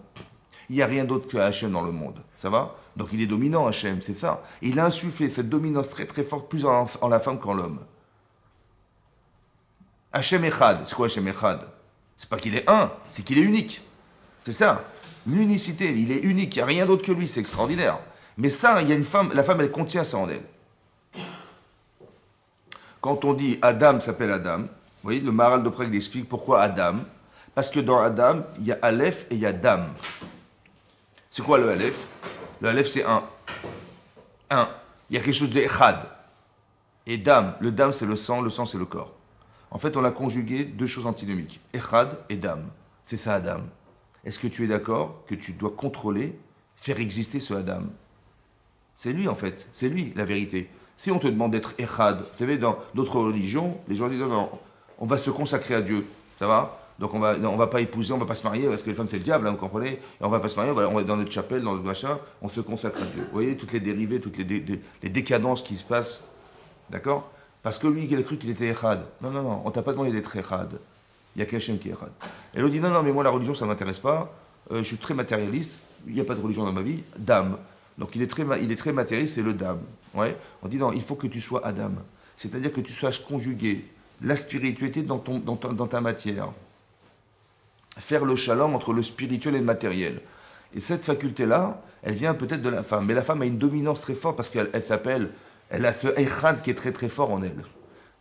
S1: Il n'y a rien d'autre que Hachem dans le monde. Ça va? Donc il est dominant, Hachem, c'est ça. Et il a insufflé cette dominance très très forte plus en la femme qu'en l'homme. Hachem Echad, c'est quoi Hachem Echad? C'est pas qu'il est un, c'est qu'il est unique. C'est ça. L'unicité, il est unique, il n'y a rien d'autre que lui, c'est extraordinaire. Mais ça, il y a une femme, la femme, elle contient ça en elle. Quand on dit Adam s'appelle Adam, vous voyez, le Maharal de Prague explique pourquoi Adam. Parce que dans Adam, il y a Aleph et il y a Dam. C'est quoi le Aleph? Le Aleph, c'est un. Un. Il y a quelque chose de Echad. Et Dam, le Dam, c'est le sang, c'est le corps. En fait, on a conjugué deux choses antinomiques. Echad et Dam. C'est ça, Adam. Est-ce que tu es d'accord que tu dois contrôler, faire exister ce Adam? C'est lui, en fait. C'est lui, la vérité. Si on te demande d'être Echad, vous savez, dans d'autres religions, les gens disent non, non, on va se consacrer à Dieu. Ça va? Donc on va pas épouser, on va pas se marier, parce que les femmes c'est le diable, hein, vous comprenez? Et on va pas se marier, on va dans notre chapelle, dans notre machin, on se consacre à Dieu. Vous voyez, toutes les dérivées, toutes les décadences qui se passent, d'accord? Parce que lui, il a cru qu'il était Echad. Non, non, non, on t'a pas demandé d'être Echad. Il y a qu'Hachem qui est Echad. Et l'autre dit non, non, mais moi la religion ça m'intéresse pas, je suis très matérialiste, il n'y a pas de religion dans ma vie, Dame. Donc il est très matérialiste, c'est le Dame. Ouais? On dit non, il faut que tu sois Adam. C'est-à-dire que tu saches conjuguer la spiritualité dans ta matière. Faire le shalom entre le spirituel et le matériel. Et cette faculté-là, elle vient peut-être de la femme. Mais la femme a une dominance très forte parce qu'elle elle a ce echad qui est très très fort en elle.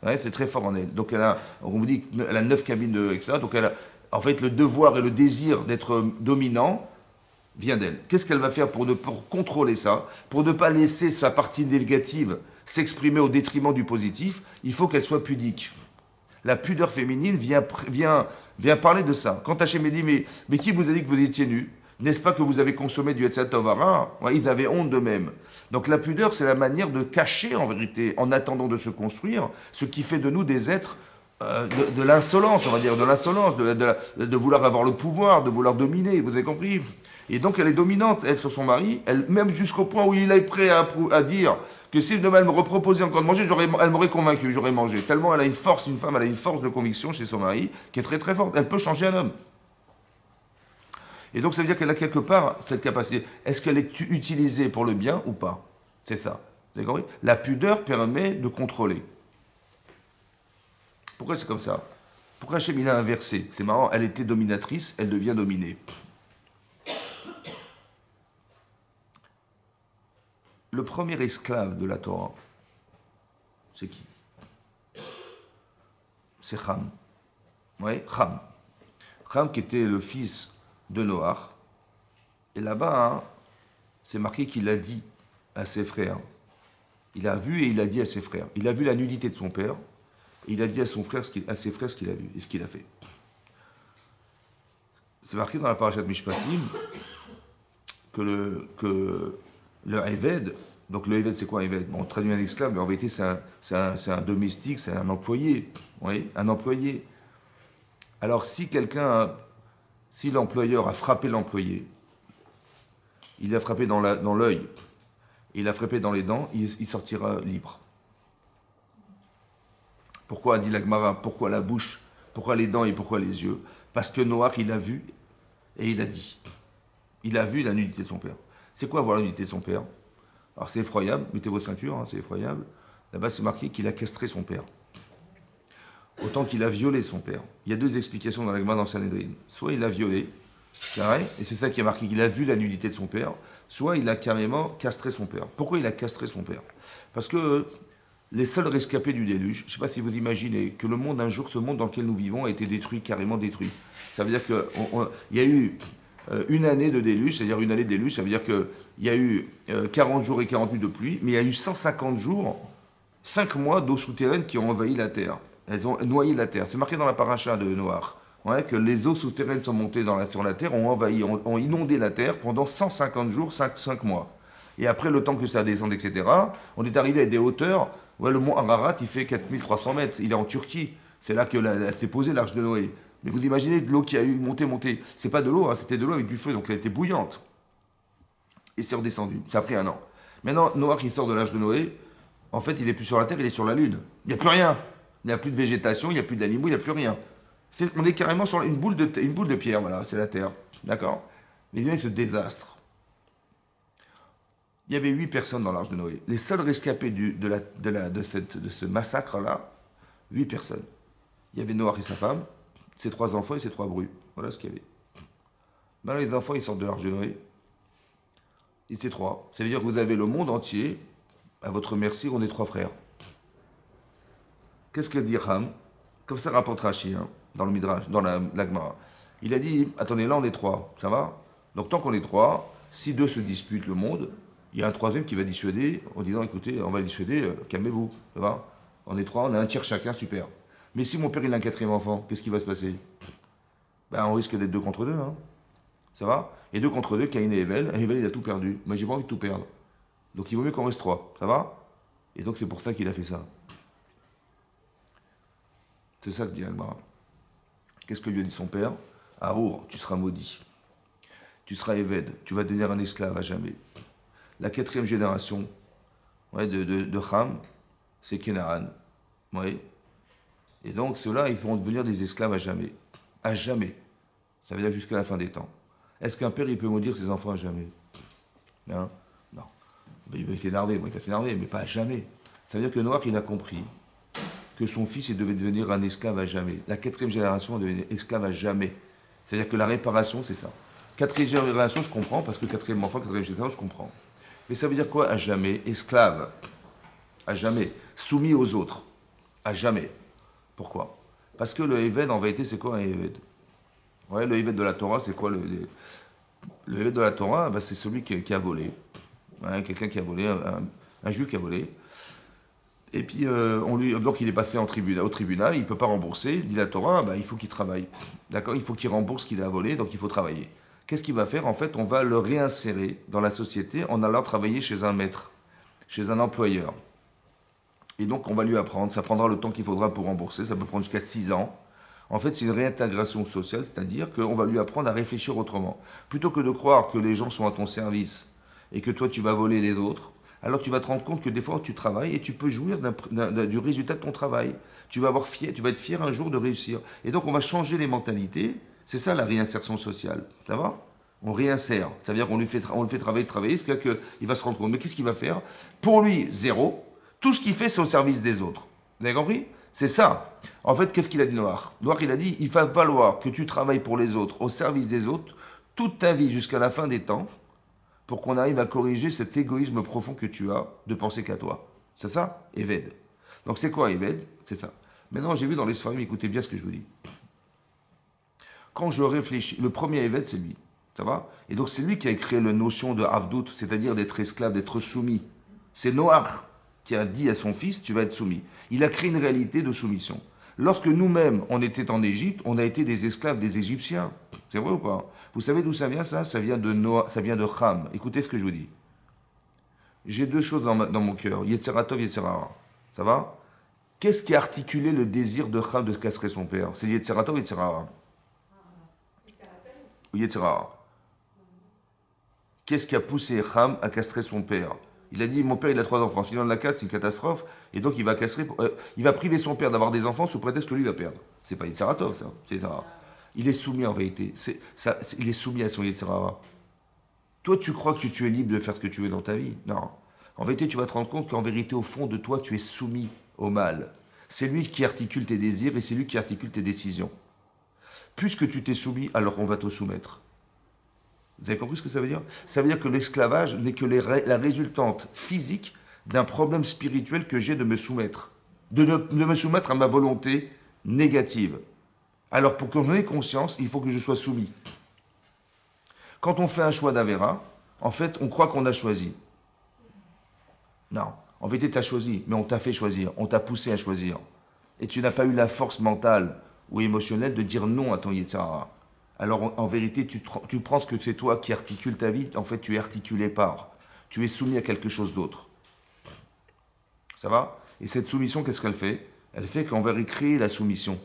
S1: Ouais, c'est très fort en elle. Donc on vous dit qu'elle a 9 cabines, etc. Donc en fait, le devoir et le désir d'être dominant vient d'elle. Qu'est-ce qu'elle va faire pour contrôler ça? Pour ne pas laisser sa partie négative s'exprimer au détriment du positif, il faut qu'elle soit pudique. La pudeur féminine vient parler de ça. Quand Hachem dit, mais qui vous a dit que vous étiez nus? N'est-ce pas que vous avez consommé du Etzat Tovara? Ouais, ils avaient honte d'eux-mêmes. Donc la pudeur, c'est la manière de cacher, en vérité, en attendant de se construire, ce qui fait de nous des êtres de l'insolence, on va dire, de l'insolence, de vouloir avoir le pouvoir, de vouloir dominer, vous avez compris? Et donc elle est dominante, elle, sur son mari, elle, même jusqu'au point où il est prêt à dire que si demain elle me reproposait encore de manger, elle m'aurait convaincu, j'aurais mangé. Tellement elle a une force, une femme, elle a une force de conviction chez son mari qui est très très forte. Elle peut changer un homme. Et donc ça veut dire qu'elle a quelque part cette capacité. Est-ce qu'elle est utilisée pour le bien ou pas? C'est ça. Vous avez compris? La pudeur permet de contrôler. Pourquoi c'est comme ça? Pourquoi Hachem il a inversé? C'est marrant, elle était dominatrice, elle devient dominée. Le premier esclave de la Torah, c'est qui? C'est Ham. Oui, Ham. Ham qui était le fils de Noach. Et là-bas, hein, c'est marqué qu'il a dit à ses frères. Il a vu et il a dit à ses frères. Il a vu la nudité de son père. Et il a dit à ses frères ce qu'il a vu et ce qu'il a fait. C'est marqué dans la parashat Mishpatim que le Eved, donc le Eved c'est quoi un Eved? Bon, on traduit un esclave, mais en vérité c'est un domestique, c'est un employé. Oui, un employé. Alors si l'employeur a frappé l'employé, il l'a frappé dans l'œil, il l'a frappé dans les dents, il sortira libre. Pourquoi, dit la Gemara, pourquoi la bouche, pourquoi les dents et pourquoi les yeux? Parce que Noach, il a vu et il a dit. Il a vu la nudité de son père. C'est quoi voir la nudité de son père? Alors c'est effroyable, mettez vos ceintures, hein, c'est effroyable. Là-bas c'est marqué qu'il a castré son père. Autant qu'il a violé son père. Il y a deux explications dans la Gemara dans Sanhedrin. Soit il a violé, c'est vrai, et c'est ça qui est marqué, qu'il a vu la nudité de son père, soit il a carrément castré son père. Pourquoi il a castré son père? Parce que les seuls rescapés du déluge, je ne sais pas si vous imaginez que le monde un jour, ce monde dans lequel nous vivons a été détruit, carrément détruit. Ça veut dire qu'il y a eu une année de déluge, c'est-à-dire une année de déluge, ça veut dire qu'il y a eu 40 jours et 40 nuits de pluie, mais il y a eu 150 jours, 5 mois d'eau souterraine qui ont envahi la terre. Elles ont noyé la terre. C'est marqué dans la paracha de Noach, ouais, que les eaux souterraines sont montées sur la terre, ont envahi, ont inondé la terre pendant 150 jours, 5 mois. Et après le temps que ça descende, etc., on est arrivé à des hauteurs, Ouais, le mont Ararat, il fait 4300 mètres. Il est en Turquie. C'est là que elle s'est posée, l'arche de Noé. Mais vous imaginez de l'eau qui a eu monté. C'est pas de l'eau, hein, c'était de l'eau avec du feu, donc elle était bouillante. Et c'est redescendu. Ça a pris un an. Maintenant, Noah qui sort de l'arche de Noé, en fait, il est plus sur la terre, il est sur la lune. Il n'y a plus rien. Il n'y a plus de végétation, il n'y a plus d'animaux, il n'y a plus rien. On est carrément sur une boule de pierre, voilà, c'est la terre. D'accord. Mais imaginez ce désastre. Il y avait 8 personnes dans l'arche de Noé. Les seuls rescapés de ce massacre-là, 8 personnes. Il y avait Noah et sa femme, ses 3 enfants et ses 3 brus. Voilà ce qu'il y avait. Maintenant, les enfants, ils sortent de l'arche de Noé. Ils étaient 3. Ça veut dire que vous avez le monde entier à votre merci, on est 3 frères. Qu'est-ce que dit Ham? Comme ça rapporte Rashi, hein, dans le Midrash, dans la Gemara. Il a dit, attendez, là on est 3, ça va? Donc tant qu'on est 3, si 2 se disputent le monde, il y a un troisième qui va dissuader en disant, écoutez, on va dissuader, calmez-vous, ça va? On est 3, on a un tiers chacun, super. Mais si mon père il a un 4e enfant, qu'est-ce qui va se passer? Ben, on risque d'être 2 contre 2, hein. Ça va? Et 2 contre 2, Caïn et Evel. Evel, il a tout perdu. Mais j'ai pas envie de tout perdre. Donc il vaut mieux qu'on reste 3. Ça va? Et donc c'est pour ça qu'il a fait ça. C'est ça que dit Almara. Qu'est-ce que lui a dit son père? Arour, tu seras maudit. Tu seras Eved. Tu vas devenir un esclave à jamais. La 4e génération, ouais, de Ham, c'est Kenaan. Ouais. Et donc ceux-là, ils vont devenir des esclaves à jamais. À jamais. Ça veut dire jusqu'à la fin des temps. Est-ce qu'un père, il peut maudire ses enfants à jamais? Hein? Non. Il va s'énerver, il va s'énerver, mais pas à jamais. Ça veut dire que Noach, il a compris que son fils, il devait devenir un esclave à jamais. La 4e génération, elle devait esclave à jamais. C'est-à-dire que la réparation, c'est ça. 4e génération, je comprends, parce que 4e enfant, 4e génération, je comprends. Mais ça veut dire quoi à jamais? Esclave. À jamais. Soumis aux autres. À jamais. Pourquoi? Parce que le Eved, en vérité, c'est quoi un Eved? Ouais, le Eved de la Torah, c'est quoi le Eved de la Torah, bah, c'est celui qui a volé. Ouais, quelqu'un qui a volé, un juif qui a volé. Et puis, donc il est passé au tribunal, il ne peut pas rembourser. Dit la Torah, bah, il faut qu'il travaille. D'accord? Il faut qu'il rembourse ce qu'il a volé, donc il faut travailler. Qu'est-ce qu'il va faire? En fait, on va le réinsérer dans la société en allant travailler chez un maître, chez un employeur. Et donc, on va lui apprendre. Ça prendra le temps qu'il faudra pour rembourser. Ça peut prendre jusqu'à 6 ans. En fait, c'est une réintégration sociale, c'est-à-dire qu'on va lui apprendre à réfléchir autrement. Plutôt que de croire que les gens sont à ton service et que toi, tu vas voler les autres, alors tu vas te rendre compte que des fois, tu travailles et tu peux jouir du résultat de ton travail. Tu vas être fier un jour de réussir. Et donc, on va changer les mentalités. C'est ça, la réinsertion sociale. Ça va? On réinsère. Ça veut dire qu'on le fait travailler, c'est-à-dire qu'il va se rendre compte. Mais qu'est-ce qu'il va faire? Pour lui, zéro. Tout ce qu'il fait, c'est au service des autres. Vous avez compris? C'est ça. En fait, qu'est-ce qu'il a dit Noir? Noir, il a dit, il va falloir que tu travailles pour les autres, au service des autres, toute ta vie jusqu'à la fin des temps, pour qu'on arrive à corriger cet égoïsme profond que tu as de penser qu'à toi. C'est ça? Eved. Donc c'est quoi Eved? C'est ça. Maintenant, j'ai vu dans les Sfarim, écoutez bien ce que je vous dis. Quand je réfléchis, le premier Eved, c'est lui. Ça va? Et donc c'est lui qui a créé la notion de Havdout, c'est-à-dire d'être esclave, d'être soumis. C'est Noach qui a dit à son fils, tu vas être soumis. Il a créé une réalité de soumission. Lorsque nous-mêmes, on était en Égypte, on a été des esclaves des Égyptiens. C'est vrai ou pas? Vous savez d'où ça vient ça? Ça vient de Noah, ça vient de Ham. Écoutez ce que je vous dis. J'ai 2 choses dans mon cœur. Yetzeratov, Yetzerara. Ça va? Qu'est-ce qui a articulé le désir de Ham de castrer son père? C'est Yetzeratov ou Yetzerara? Ou Yetzerara? Qu'est-ce qui a poussé Ham à castrer son père? Il a dit, mon père, il a 3 enfants. S'il en a 4, c'est une catastrophe. Et donc, il va il va priver son père d'avoir des enfants sous prétexte que lui va perdre. C'est pas Yetzeratov, ça. Il est soumis, en vérité. Il est soumis à son Yetzerara. Toi, tu crois que tu es libre de faire ce que tu veux dans ta vie? Non. En vérité, tu vas te rendre compte qu'en vérité, au fond de toi, tu es soumis au mal. C'est lui qui articule tes désirs et c'est lui qui articule tes décisions. Puisque tu t'es soumis, alors on va te soumettre. Vous avez compris ce que ça veut dire? Ça veut dire que l'esclavage n'est que la résultante physique d'un problème spirituel que j'ai de me soumettre. De me soumettre à ma volonté négative. Alors pour que j'en ai conscience, il faut que je sois soumis. Quand on fait un choix d'Avera, en fait, on croit qu'on a choisi. Non. En vérité, tu as choisi, mais on t'a fait choisir. On t'a poussé à choisir. Et tu n'as pas eu la force mentale ou émotionnelle de dire non à ton Yetzirah. Alors en vérité, tu penses que c'est toi qui articule ta vie. En fait, tu es articulé par. Tu es soumis à quelque chose d'autre. Ça va? Et cette soumission, qu'est-ce qu'elle fait? Elle fait qu'on va recréer la soumission.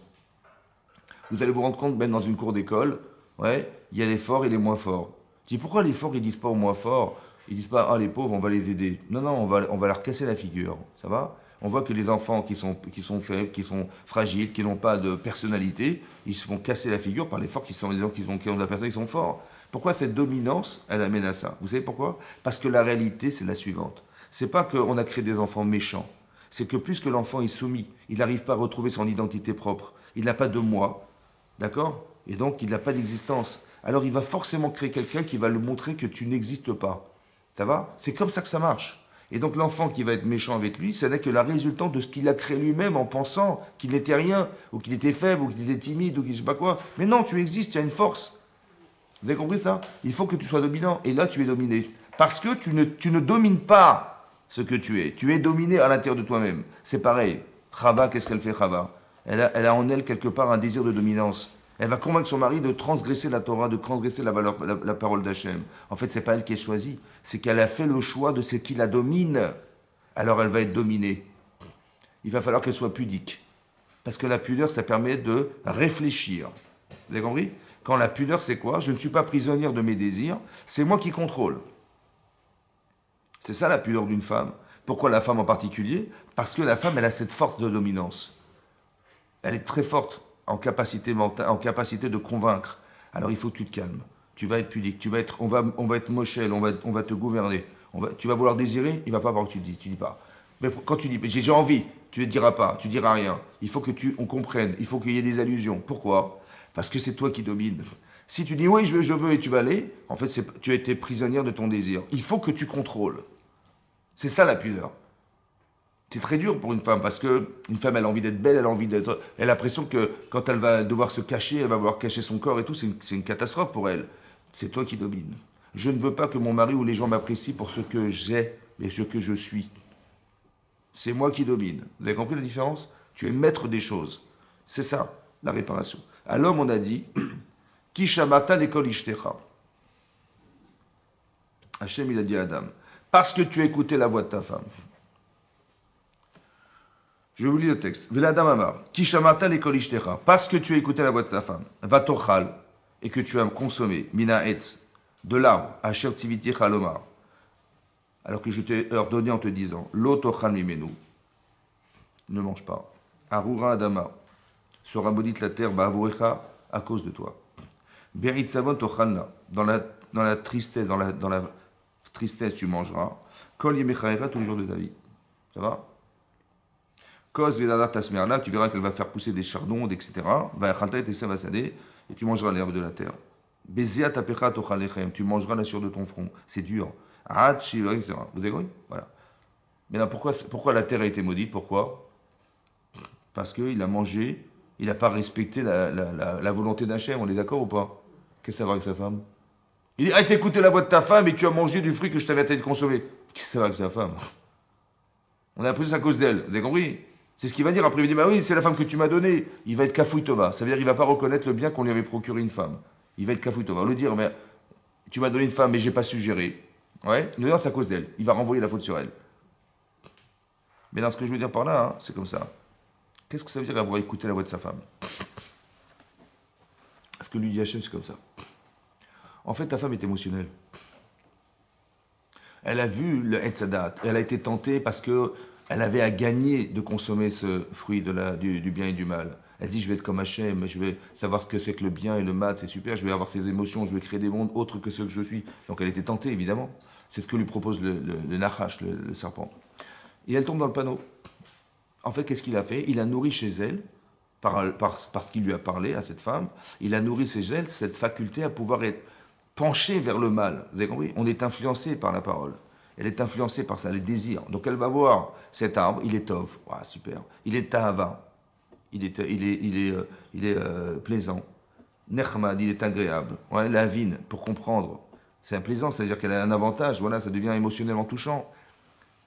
S1: Vous allez vous rendre compte, même dans une cour d'école, ouais, il y a les forts et les moins forts. Tu dis, pourquoi les forts, ils disent pas aux moins forts? Ils disent pas, ah, les pauvres, on va les aider. Non, non, on va leur casser la figure. Ça va? On voit que les enfants qui sont faibles, qui sont fragiles, qui n'ont pas de personnalité, ils se font casser la figure par les forts qui sont les gens qui ont de la personne, qui sont forts. Pourquoi cette dominance, elle amène à ça? Vous savez pourquoi? Parce que la réalité, c'est la suivante. C'est pas qu'on a créé des enfants méchants. C'est que plus que l'enfant est soumis, il n'arrive pas à retrouver son identité propre. Il n'a pas de moi. D'accord? Et donc, il n'a pas d'existence. Alors, il va forcément créer quelqu'un qui va lui montrer que tu n'existes pas. Ça va? C'est comme ça que ça marche. Et donc, l'enfant qui va être méchant avec lui, ce n'est que la résultante de ce qu'il a créé lui-même en pensant qu'il n'était rien, ou qu'il était faible, ou qu'il était timide, ou qu'il ne sais pas quoi. Mais non, tu existes, tu as une force. Vous avez compris ça? Il faut que tu sois dominant. Et là, tu es dominé. Parce que tu ne domines pas ce que tu es. Tu es dominé à l'intérieur de toi-même. C'est pareil. Chava, qu'est-ce qu'elle fait, Chava? Elle a en elle quelque part un désir de dominance. Elle va convaincre son mari de transgresser la Torah, de transgresser la parole d'Hachem. En fait, c'est pas elle qui est choisie, c'est qu'elle a fait le choix de ce qui la domine. Alors elle va être dominée. Il va falloir qu'elle soit pudique. Parce que la pudeur, ça permet de réfléchir. Vous avez compris? Quand la pudeur, c'est quoi? Je ne suis pas prisonnière de mes désirs, c'est moi qui contrôle. C'est ça la pudeur d'une femme. Pourquoi la femme en particulier? Parce que la femme, elle a cette force de dominance. Elle est très forte en capacité mentale, en capacité de convaincre. Alors il faut que tu te calmes. Tu vas être pudique. On va être mochel. On va te gouverner. Tu vas vouloir désirer. Il va pas avoir que tu dis. Tu dis pas. Mais quand tu dis, j'ai envie, tu ne diras pas. Tu diras rien. Il faut que on comprenne. Il faut qu'il y ait des allusions. Pourquoi? Parce que c'est toi qui domines. Si tu dis oui, je veux et tu vas aller, en fait, tu as été prisonnière de ton désir. Il faut que tu contrôles. C'est ça la pudeur. C'est très dur pour une femme parce que une femme, elle a envie d'être belle, elle a l'impression que quand elle va devoir se cacher, elle va vouloir cacher son corps et tout, c'est une catastrophe pour elle. C'est toi qui domines. Je ne veux pas que mon mari ou les gens m'apprécient pour ce que j'ai et ce que je suis. C'est moi qui domine. Vous avez compris la différence? Tu es maître des choses. C'est ça, la réparation. À l'homme, on a dit, Kishamata l'école ishtecha. Hachem, il a dit à Adam, parce que tu as écouté la voix de ta femme. Je vous lis le texte. Veladam Amar, Kishamata l'école ishtecha, parce que tu as écouté la voix de ta femme, Vatochal, et que tu as consommé, Mina etz, de l'arbre, Asher tziviti chalomar, alors que je t'ai ordonné en te disant, Lotochal mimenu, ne mange pas. Arura Adama, sera maudite la terre, Ba'avorecha, à cause de toi. Berit savon tochalna, dans la tristesse, dans la tristesse tu mangeras. Kol yemechaera, tous les jours de ta vie. Ça va? Kos vedada tasmerna, tu verras qu'elle va faire pousser des chardons, etc. Va'achalta et savasade, et tu mangeras l'herbe de la terre. Bezea tapecha tochalechem, tu mangeras la sueur de ton front. C'est dur. Ad shiva, etc. Vous avez compris? Voilà. Mais là, pourquoi la terre a été maudite? Pourquoi? Parce qu'il a mangé, il n'a pas respecté la volonté d'Hachem, on est d'accord ou pas? Qu'est-ce que ça va avec sa femme? Il dit, ah, t'as écouté la voix de ta femme et tu as mangé du fruit que je t'avais interdit de consommer. Qu'est-ce que ça va avec sa femme? On a appris ça à cause d'elle, vous avez compris? C'est ce qu'il va dire après, il dit, bah oui, c'est la femme que tu m'as donnée. Il va être kafouille tova, ça veut dire qu'il ne va pas reconnaître le bien qu'on lui avait procuré une femme. Il va être kafouille tova, on va lui dire, mais tu m'as donné une femme mais j'ai pas suggéré. Ouais, non, c'est à cause d'elle. Il va renvoyer la faute sur elle. Mais dans ce que je veux dire par là, hein, c'est comme ça. Qu'est-ce que ça veut dire avoir écouté la voix de sa femme? Parce que lui dit Hachem, c'est comme ça. En fait, ta femme est émotionnelle. Elle a vu le Etzadat. Elle a été tentée parce que elle avait à gagner de consommer ce fruit du bien et du mal. Elle dit, je vais être comme Hachem, je vais savoir ce que c'est que le bien et le mal, c'est super, je vais avoir ces émotions, je vais créer des mondes autres que ceux que je suis. Donc elle était tentée, évidemment. C'est ce que lui propose le Nachash, le serpent. Et elle tombe dans le panneau. En fait, qu'est-ce qu'il a fait? Il a nourri chez elle, parce qu'il lui a parlé à cette femme, il a nourri chez elle cette faculté à pouvoir être penché vers le mal. Vous avez compris? On est influencé par la parole. Elle est influencée par ça, les désirs. Donc elle va voir cet arbre, il est tov, wow, super. Il est tahava, il est plaisant. Nechmad, il est agréable. Ouais, la vine, pour comprendre, c'est plaisant, c'est-à-dire qu'elle a un avantage. Voilà, ça devient émotionnellement touchant.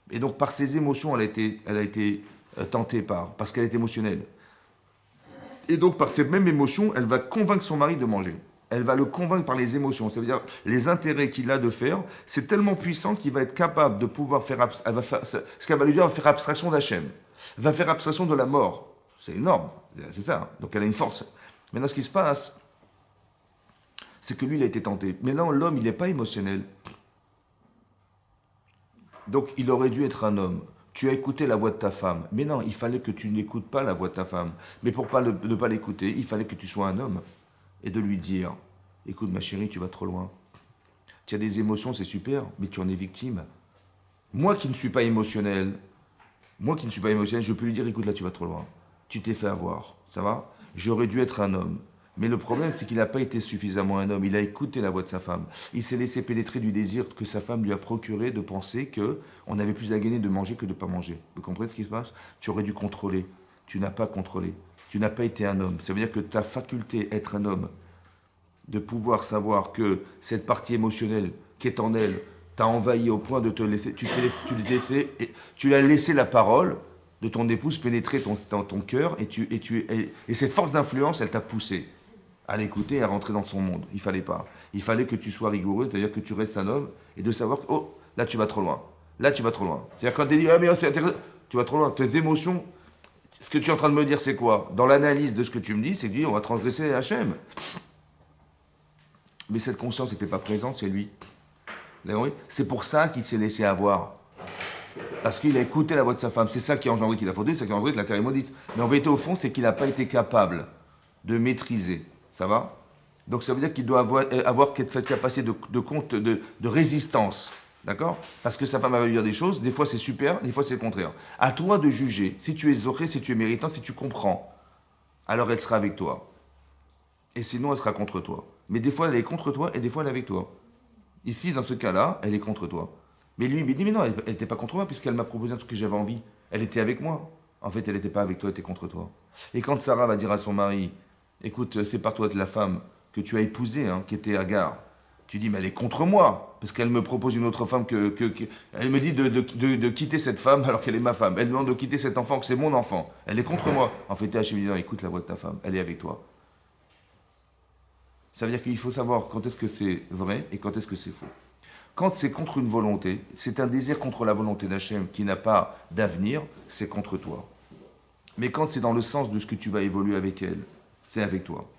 S1: Et donc par ses émotions, elle a été tentée parce qu'elle est émotionnelle. Et donc par cette même émotion, elle va convaincre son mari de manger. Elle va le convaincre par les émotions. Ça veut dire les intérêts qu'il a de faire, c'est tellement puissant qu'il va être capable de pouvoir faire, ce qu'elle va lui dire, faire abstraction d'Hachem. va faire abstraction de la mort. C'est énorme, c'est ça. Donc elle a une force. Maintenant, ce qui se passe, c'est que lui, il a été tenté. Mais non, l'homme, il n'est pas émotionnel. Donc, il aurait dû être un homme. Tu as écouté la voix de ta femme. Mais non, il fallait que tu n'écoutes pas la voix de ta femme. Mais pour ne pas l'écouter, il fallait que tu sois un homme. Et de lui dire, écoute ma chérie, tu vas trop loin. Tu as des émotions, c'est super, mais tu en es victime. Moi qui ne suis pas émotionnel, je peux lui dire, écoute là, tu vas trop loin. Tu t'es fait avoir, ça va? J'aurais dû être un homme. Mais le problème, c'est qu'il n'a pas été suffisamment un homme. Il a écouté la voix de sa femme. Il s'est laissé pénétrer du désir que sa femme lui a procuré de penser qu'on avait plus à gagner de manger que de ne pas manger. Vous comprenez ce qui se passe? Tu aurais dû contrôler. Tu n'as pas contrôlé. Tu n'as pas été un homme. Ça veut dire que ta faculté, être un homme, de pouvoir savoir que cette partie émotionnelle qui est en elle t'a envahi au point de te laisser, tu l'as laissé la parole de ton épouse pénétrer ton cœur et cette force d'influence, elle t'a poussé à l'écouter et à rentrer dans son monde. Il fallait pas. Il fallait que tu sois rigoureux, c'est-à-dire que tu restes un homme et de savoir que, oh, là tu vas trop loin. Là tu vas trop loin. C'est-à-dire quand tu dis, ah mais oh, c'est intéressant, tu vas trop loin. Tes émotions, ce que tu es en train de me dire, c'est quoi? Dans l'analyse de ce que tu me dis, c'est que on va transgresser Hachem. Mais cette conscience n'était pas présente, c'est lui. C'est pour ça qu'il s'est laissé avoir. Parce qu'il a écouté la voix de sa femme. C'est ça qui a engendré qu'il a fauté, c'est ça qui a engendré que la terre est maudite. Mais en vérité, au fond, c'est qu'il n'a pas été capable de maîtriser. Ça va? Donc ça veut dire qu'il doit avoir cette capacité de résistance. D'accord? Parce que sa femme va lui dire des choses, des fois c'est super, des fois c'est le contraire. À toi de juger. Si tu es zoré, si tu es méritant, si tu comprends, alors elle sera avec toi. Et sinon, elle sera contre toi. Mais des fois, elle est contre toi et des fois, elle est avec toi. Ici, dans ce cas-là, elle est contre toi. Mais lui, il me dit, mais non, elle n'était pas contre moi puisqu'elle m'a proposé un truc que j'avais envie. Elle était avec moi. En fait, elle n'était pas avec toi, elle était contre toi. Et quand Sarah va dire à son mari, écoute, c'est par toi de la femme que tu as épousée, hein, qui était Agar, tu dis, mais elle est contre moi, parce qu'elle me propose une autre femme elle me dit de quitter cette femme alors qu'elle est ma femme. Elle me demande de quitter cet enfant, que c'est mon enfant. Elle est contre moi. En fait, Hachem dit, non, écoute la voix de ta femme, elle est avec toi. Ça veut dire qu'il faut savoir quand est-ce que c'est vrai et quand est-ce que c'est faux. Quand c'est contre une volonté, c'est un désir contre la volonté d'Hachem qui n'a pas d'avenir, c'est contre toi. Mais quand c'est dans le sens de ce que tu vas évoluer avec elle, c'est avec toi.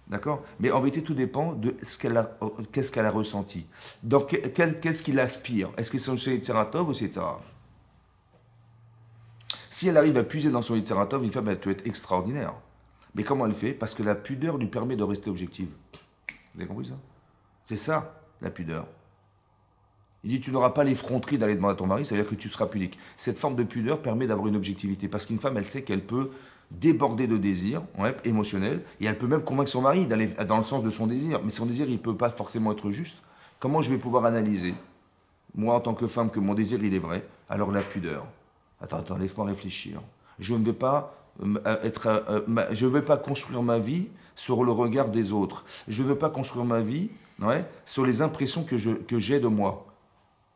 S1: D'accord? Mais en vérité, tout dépend de qu'est-ce qu'elle a ressenti. Qu'est-ce qu'il aspire? Est-ce que c'est son Yetzeratov ou c'est Yetzara? Si elle arrive à puiser dans son Yetzeratov, une femme, elle peut être extraordinaire. Mais comment elle fait? Parce que la pudeur lui permet de rester objective. Vous avez compris ça? C'est ça, la pudeur. Il dit, tu n'auras pas l'effronterie d'aller demander à ton mari, ça veut dire que tu seras pudique. Cette forme de pudeur permet d'avoir une objectivité, parce qu'une femme, elle sait qu'elle peut déborder de désir émotionnel, et elle peut même convaincre son mari d'aller dans le sens de son désir. Mais son désir, il ne peut pas forcément être juste. Comment je vais pouvoir analyser, moi en tant que femme, que mon désir, il est vrai? Alors la pudeur. Attends, laisse-moi réfléchir. Je ne vais pas je ne vais pas construire ma vie sur le regard des autres. Je ne veux pas construire ma vie sur les impressions que j'ai de moi.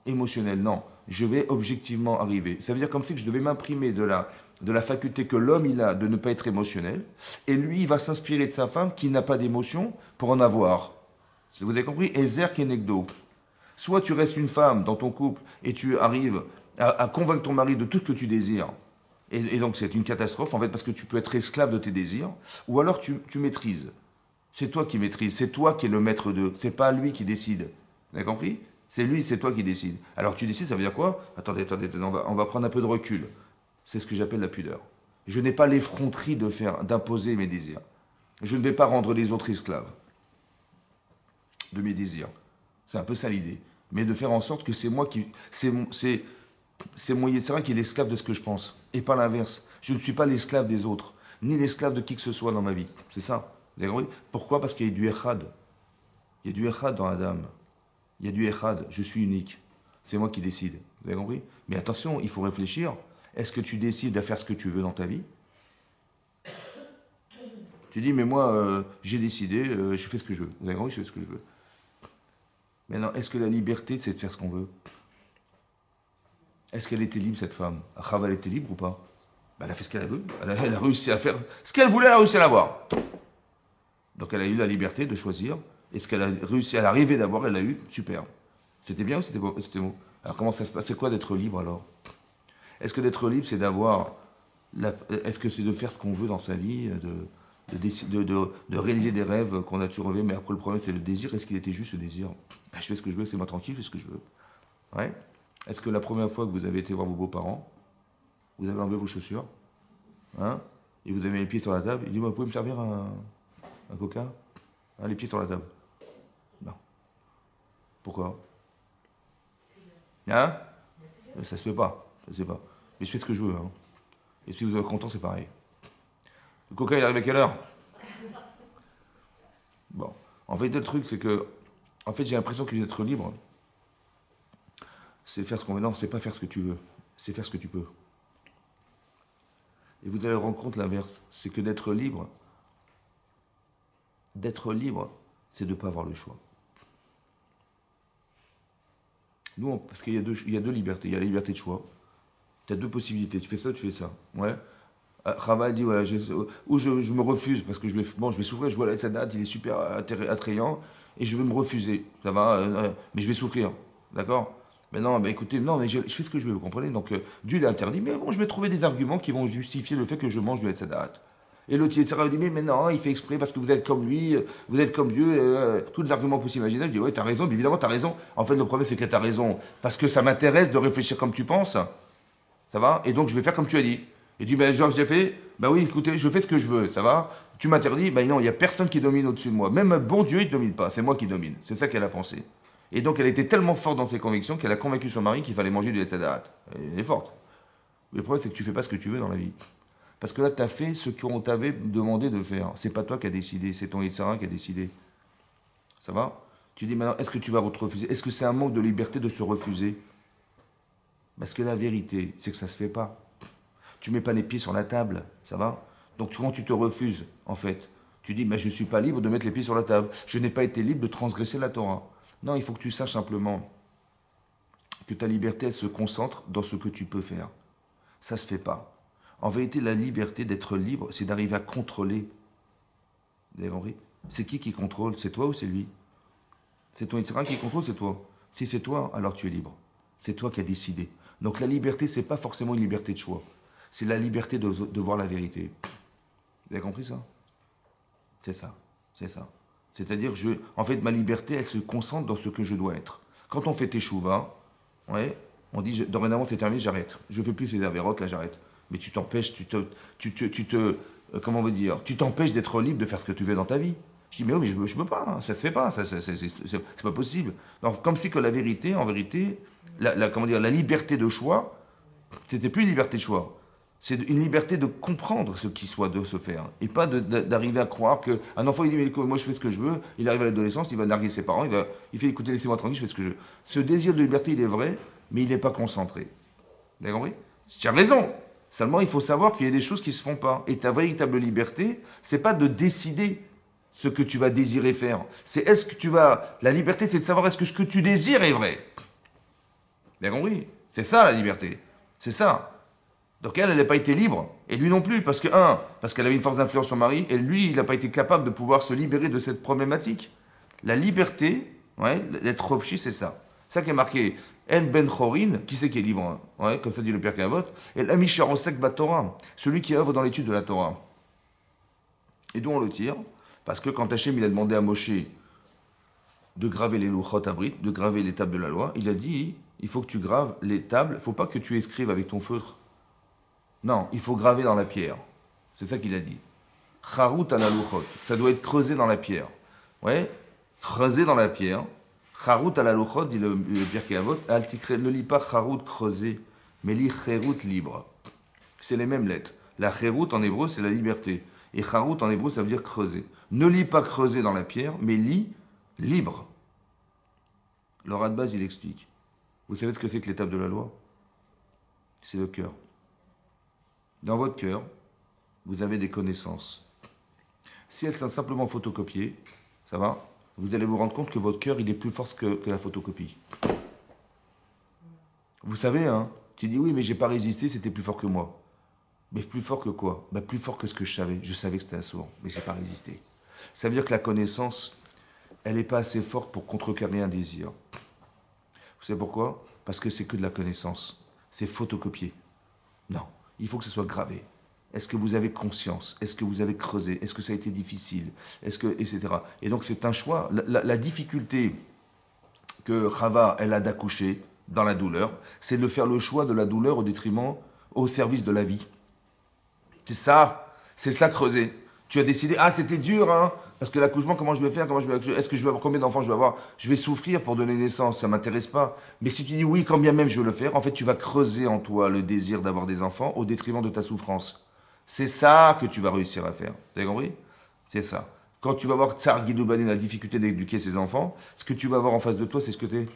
S1: Émotionnelles, non. Je vais objectivement arriver. Ça veut dire comme si je devais m'imprimer de la faculté que l'homme il a de ne pas être émotionnel. Et lui, il va s'inspirer de sa femme qui n'a pas d'émotion pour en avoir. Vous avez compris? Ezer kenegdo. Soit tu restes une femme dans ton couple et tu arrives à convaincre ton mari de tout ce que tu désires. Et donc c'est une catastrophe en fait parce que tu peux être esclave de tes désirs, ou alors tu maîtrises. C'est toi qui maîtrises, c'est toi qui es le maître d'eux, c'est pas lui qui décide. Vous avez compris? C'est lui, c'est toi qui décide. Alors tu décides, ça veut dire quoi? Attendez, on va prendre un peu de recul. C'est ce que j'appelle la pudeur. Je n'ai pas l'effronterie d'imposer mes désirs. Je ne vais pas rendre les autres esclaves de mes désirs. C'est un peu ça l'idée. Mais de faire en sorte que c'est moi qui... C'est mon Yetzira qui est l'esclave de ce que je pense. Et pas l'inverse. Je ne suis pas l'esclave des autres, ni l'esclave de qui que ce soit dans ma vie. C'est ça. Vous avez compris? Pourquoi? Parce qu'il y a du Echad. Il y a du Echad dans Adam. Il y a du Echad. Je suis unique. C'est moi qui décide. Vous avez compris? Mais attention, il faut réfléchir. Est-ce que tu décides de faire ce que tu veux dans ta vie? Tu dis, mais moi, j'ai décidé, je fais ce que je veux. Vous avez compris? Je fais ce que je veux. Maintenant, est-ce que la liberté, c'est de faire ce qu'on veut? Est-ce qu'elle était libre, cette femme? Chava, elle était libre ou pas? Ben, elle a fait ce qu'elle a voulu. Elle a réussi à faire ce qu'elle voulait, elle a réussi à l'avoir. Donc elle a eu la liberté de choisir. Et ce qu'elle a réussi à l'arriver d'avoir, elle l'a eu. Super. C'était bien ou c'était beau? Alors comment ça se passe? C'est quoi d'être libre alors? Est-ce que d'être libre, c'est d'avoir Est-ce que c'est de faire ce qu'on veut dans sa vie, de réaliser des rêves qu'on a toujours rêvé, mais après le problème c'est le désir. Est-ce qu'il était juste le désir? Ben, je fais ce que je veux, c'est moi tranquille, je fais ce que je veux. Ouais. Est-ce que la première fois que vous avez été voir vos beaux-parents, vous avez enlevé vos chaussures, hein, et vous avez mis les pieds sur la table, il dit, vous pouvez me servir un coca? Hein, les pieds sur la table. Non. Pourquoi? Hein? Ça se fait pas, ça se fait pas. Mais je fais ce que je veux, hein. Et si vous êtes content, c'est pareil. Le coca, il arrive à quelle heure? Bon. En fait, le truc, c'est que, en fait, j'ai l'impression que d'être libre, c'est faire ce qu'on veut. Non, c'est pas faire ce que tu veux, c'est faire ce que tu peux. Et vous allez rendre compte l'inverse, c'est que d'être libre, c'est de ne pas avoir le choix. Nous, parce qu'il y a deux libertés. Il y a la liberté de choix. Tu as deux possibilités. Tu fais ça, tu fais ça. Ouais. Rava dit, voilà, ou je me refuse parce que bon, je vais souffrir. Je vois la date, il est super attrayant et je veux me refuser. Ça va, mais je vais souffrir. D'accord? Mais non, mais écoutez, non, mais je fais ce que je veux, vous comprenez? Donc, Dieu il est interdit, mais bon, je vais trouver des arguments qui vont justifier le fait que je mange du Hetzadat. Et l'autre, il dit, mais non, il fait exprès parce que vous êtes comme lui, vous êtes comme Dieu, tous les arguments possibles imaginables. Je dis, ouais, t'as raison, mais évidemment, t'as raison. En fait, le problème, c'est que t'as raison. Parce que ça m'intéresse de réfléchir comme tu penses. Ça va? Et donc, je vais faire comme tu as dit. Et tu dis, ben, Georges, j'ai fait, ben oui, écoutez, je fais ce que je veux, ça va? Tu m'interdis, ben non, il n'y a personne qui domine au-dessus de moi. Même bon Dieu, il ne domine pas, c'est moi qui domine. C'est ça qu'elle a pensé. Et donc, elle était tellement forte dans ses convictions qu'elle a convaincu son mari qu'il fallait manger du Hetzadat. Elle est forte. Mais le problème, c'est que tu fais pas ce que tu veux dans la vie. Parce que là, tu as fait ce qu'on t'avait demandé de faire. C'est pas toi qui as décidé, c'est ton Yitzhara qui a décidé. Ça va? Tu dis maintenant, est-ce que tu vas te refuser? Est-ce que c'est un manque de liberté de se refuser? Parce que la vérité, c'est que ça se fait pas. Tu mets pas les pieds sur la table, ça va? Donc quand tu te refuses, en fait, tu dis, mais je ne suis pas libre de mettre les pieds sur la table. Je n'ai pas été libre de transgresser la Torah. Non, il faut que tu saches simplement que ta liberté, elle se concentre dans ce que tu peux faire. Ça ne se fait pas. En vérité, la liberté d'être libre, c'est d'arriver à contrôler. Vous avez compris? C'est qui contrôle? C'est toi ou c'est lui? C'est ton Yitzhak qui contrôle, c'est toi. Si c'est toi, alors tu es libre. C'est toi qui as décidé. Donc la liberté, c'est pas forcément une liberté de choix. C'est la liberté de voir la vérité. Vous avez compris ça? C'est ça. C'est ça. C'est-à-dire, en fait, ma liberté, elle se concentre dans ce que je dois être. Quand on fait teshuva, ouais, on dit, dorénavant, c'est terminé, j'arrête. Je fais plus ces avérotes, là, j'arrête. Mais tu t'empêches, comment on veut dire, tu t'empêches d'être libre de faire ce que tu veux dans ta vie. Je dis, mais oui, mais je peux pas, ça se fait pas, c'est pas possible. Donc, comme si que la vérité, en vérité, comment dire, la liberté de choix, c'était plus une liberté de choix. C'est une liberté de comprendre ce qui soit de se faire. Et pas d'arriver à croire qu'un enfant, il dit, mais moi je fais ce que je veux, il arrive à l'adolescence, il va narguer ses parents, il fait écouter, laissez-moi tranquille, je fais ce que je veux. Ce désir de liberté, il est vrai, mais il n'est pas concentré. Vous avez compris? Tu as raison. Seulement, il faut savoir qu'il y a des choses qui ne se font pas. Et ta véritable liberté, c'est pas de décider ce que tu vas désirer faire. C'est est-ce que tu vas. La liberté, c'est de savoir est-ce que ce que tu désires est vrai. Vous avez compris? C'est ça la liberté. C'est ça. Donc elle n'a pas été libre, et lui non plus, parce que, parce qu'elle avait une force d'influence sur son mari, et lui, il n'a pas été capable de pouvoir se libérer de cette problématique. La liberté, ouais, d'être rofchi, c'est ça. Ça qui est marqué, En Ben Chorin, qui c'est qui est libre, hein, ouais, comme ça dit le Père Kavot, et l'Amisha Osek Torah, celui qui œuvre dans l'étude de la Torah. Et d'où on le tire? Parce que quand Hachem il a demandé à Moshe de graver les Luchot Abrit, de graver les tables de la loi, il a dit, il faut que tu graves les tables, il ne faut pas que tu écrives avec ton feutre. Non, il faut graver dans la pierre. C'est ça qu'il a dit. Charut à la louchot. Ça doit être creusé dans la pierre. Ouais, creusé dans la pierre. Charut à la louchot, dit le Pierre Kéavot. Ne lis pas charut creusé, mais lis cherut libre. C'est les mêmes lettres. La cherut en hébreu, c'est la liberté. Et charut en hébreu, ça veut dire creuser. Ne lis pas creusé dans la pierre, mais lis libre. Le Radbaz, il explique. Vous savez ce que c'est que l'étape de la loi? C'est le cœur. Dans votre cœur, vous avez des connaissances. Si elles sont simplement photocopiées, ça va, vous allez vous rendre compte que votre cœur, il est plus fort que la photocopie. Vous savez, hein, tu dis oui, mais j'ai pas résisté, c'était plus fort que moi. Mais plus fort que quoi? Bah, plus fort que ce que je savais. Je savais que c'était un sourd, mais j'ai pas résisté. Ça veut dire que la connaissance, elle n'est pas assez forte pour contrecarrer un désir. Vous savez pourquoi? Parce que c'est que de la connaissance. C'est photocopié. Non. Il faut que ce soit gravé. Est-ce que vous avez conscience? Est-ce que vous avez creusé? Est-ce que ça a été difficile? Est-ce que, etc. Et donc c'est un choix. La difficulté que Chava, elle a d'accoucher dans la douleur, c'est de faire le choix de la douleur au détriment, au service de la vie. C'est ça creuser. Tu as décidé, ah c'était dur, hein, parce que l'accouchement, comment je vais faire, est-ce que je vais avoir, combien d'enfants je vais avoir, je vais souffrir pour donner naissance, ça m'intéresse pas. Mais si tu dis oui, quand bien même je veux le faire, en fait tu vas creuser en toi le désir d'avoir des enfants au détriment de ta souffrance. C'est ça que tu vas réussir à faire. Vous avez compris? C'est ça. Quand tu vas voir Tsar Guido Banin la difficulté d'éduquer ses enfants, ce que tu vas voir en face de toi, c'est ce que tu es.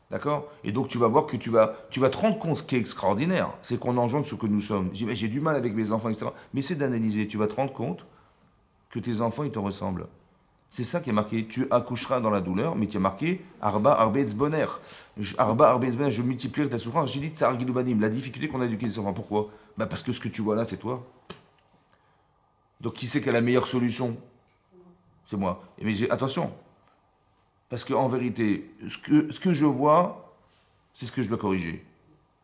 S1: D'accord? Et donc tu vas voir que tu vas te rendre compte, ce qui est extraordinaire, c'est qu'on engendre ce que nous sommes. Je dis, mais j'ai du mal avec mes enfants, etc. Mais c'est d'analyser, tu vas te rendre compte que tes enfants, ils te ressemblent. C'est ça qui est marqué. Tu accoucheras dans la douleur, mais tu as marqué Arba Arbetz Bonner. Arba Arbetz Bonner, je multiplierai ta souffrance. J'ai dit Tsar Guidoubanim, la difficulté qu'on a d'éduquer les enfants. Pourquoi? Bah parce que ce que tu vois là, c'est toi. Donc qui c'est qui a la meilleure solution? C'est moi. Mais attention, parce qu'en vérité, ce que je vois, c'est ce que je dois corriger.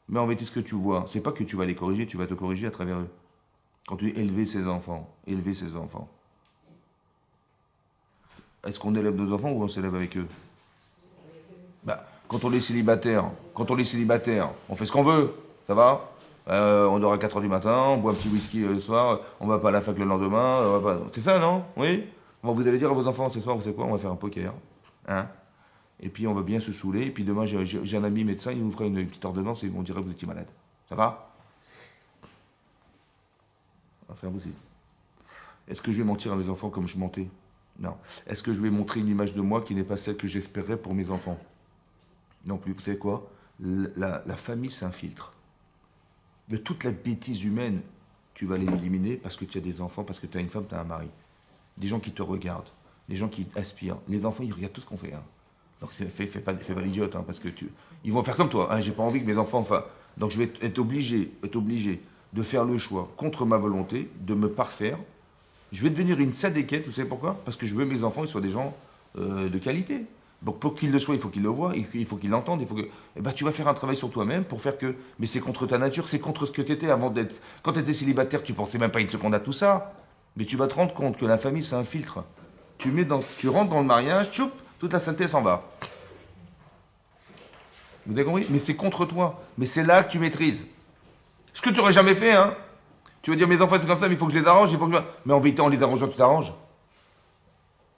S1: Mais en vérité, ce que tu vois, c'est pas que tu vas les corriger, tu vas te corriger à travers eux. Quand tu dis élever ses enfants, élever ses enfants. Est-ce qu'on élève nos enfants ou on s'élève avec eux? Bah, quand on est célibataire, on fait ce qu'on veut, ça va? On dort à 4 h du matin, on boit un petit whisky le soir, on va pas à la fac le lendemain, c'est ça, non? Oui? Bon, vous allez dire à vos enfants ce soir, vous savez quoi? On va faire un poker, hein? Et puis on va bien se saouler, et puis demain j'ai un ami médecin, il nous fera une petite ordonnance et on dirait que vous étiez malade. Ça va? Ah, c'est impossible. Est-ce que je vais mentir à mes enfants comme je mentais? Non. Est-ce que je vais montrer une image de moi qui n'est pas celle que j'espérais pour mes enfants? Non plus. Vous savez quoi? La famille, c'est un filtre. De toute la bêtise humaine, tu vas l'éliminer parce que tu as des enfants, parce que tu as une femme, tu as un mari. Des gens qui te regardent, des gens qui aspirent. Les enfants, ils regardent tout ce qu'on fait. Hein. Donc fais pas l'idiote, hein, parce que ils vont faire comme toi. Hein. J'ai pas envie que mes enfants fassent. Donc je vais être obligé de faire le choix contre ma volonté, de me parfaire. Je vais devenir une sadéquette, vous savez pourquoi? Parce que je veux que mes enfants ils soient des gens de qualité. Donc pour qu'ils le soient, il faut qu'ils le voient, il faut qu'ils l'entendent, il faut que... Eh ben, tu vas faire un travail sur toi-même pour faire que... Mais c'est contre ta nature, c'est contre ce que tu étais avant d'être... Quand tu étais célibataire, tu pensais même pas une seconde à tout ça. Mais tu vas te rendre compte que la famille, c'est un filtre. Tu rentres dans le mariage, tchoup, toute la saleté s'en va. Vous avez compris? Mais c'est contre toi. Mais c'est là que tu maîtrises. Ce que tu n'aurais jamais fait, hein. Tu vas dire, mes enfants, c'est comme ça, mais il faut que je les arrange, il faut que je... Mais en vérité, en les arrangeant, tu t'arranges.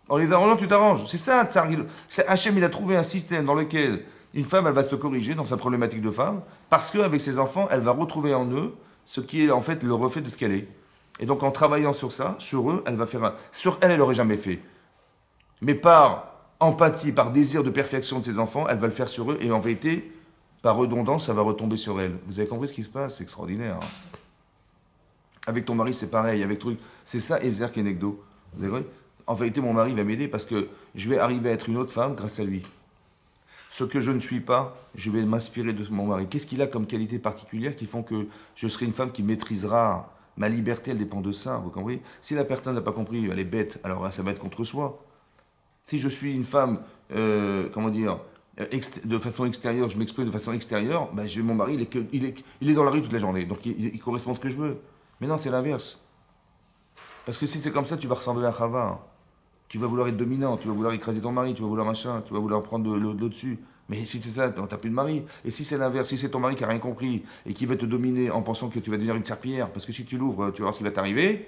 S1: En les arrangeant, tu t'arranges. C'est ça, Tsar. Hachem, il a trouvé un système dans lequel une femme, elle va se corriger dans sa problématique de femme, parce qu'avec ses enfants, elle va retrouver en eux ce qui est en fait le reflet de ce qu'elle est. Et donc, en travaillant sur ça, sur eux, elle va faire un... Sur elle, elle n'aurait jamais fait. Mais par empathie, par désir de perfection de ses enfants, elle va le faire sur eux, et en vérité, par redondance, ça va retomber sur elle. Vous avez compris ce qui se passe? C'est extraordinaire. Hein. Avec ton mari, c'est pareil. Avec truc, c'est ça, Ezer Kenegdo. Vous avez compris? En vérité, mon mari va m'aider parce que je vais arriver à être une autre femme grâce à lui. Ce que je ne suis pas, je vais m'inspirer de mon mari. Qu'est-ce qu'il a comme qualité particulière qui font que je serai une femme qui maîtrisera ma liberté? Elle dépend de ça, vous comprenez? Si la personne n'a pas compris, elle est bête, alors ça va être contre soi. Si je suis une femme, comment dire, de façon extérieure, je m'exprime de façon extérieure, ben, mon mari, il est dans la rue toute la journée, donc il correspond à ce que je veux. Mais non, c'est l'inverse. Parce que si c'est comme ça, tu vas ressembler à Chava. Hein. Tu vas vouloir être dominant, tu vas vouloir écraser ton mari, tu vas vouloir machin, tu vas vouloir prendre de l'au-dessus. Mais si c'est ça, t'as plus de mari. Et si c'est l'inverse, si c'est ton mari qui a rien compris et qui veut te dominer en pensant que tu vas devenir une serpillière, parce que si tu l'ouvres, tu vas voir ce qui va t'arriver,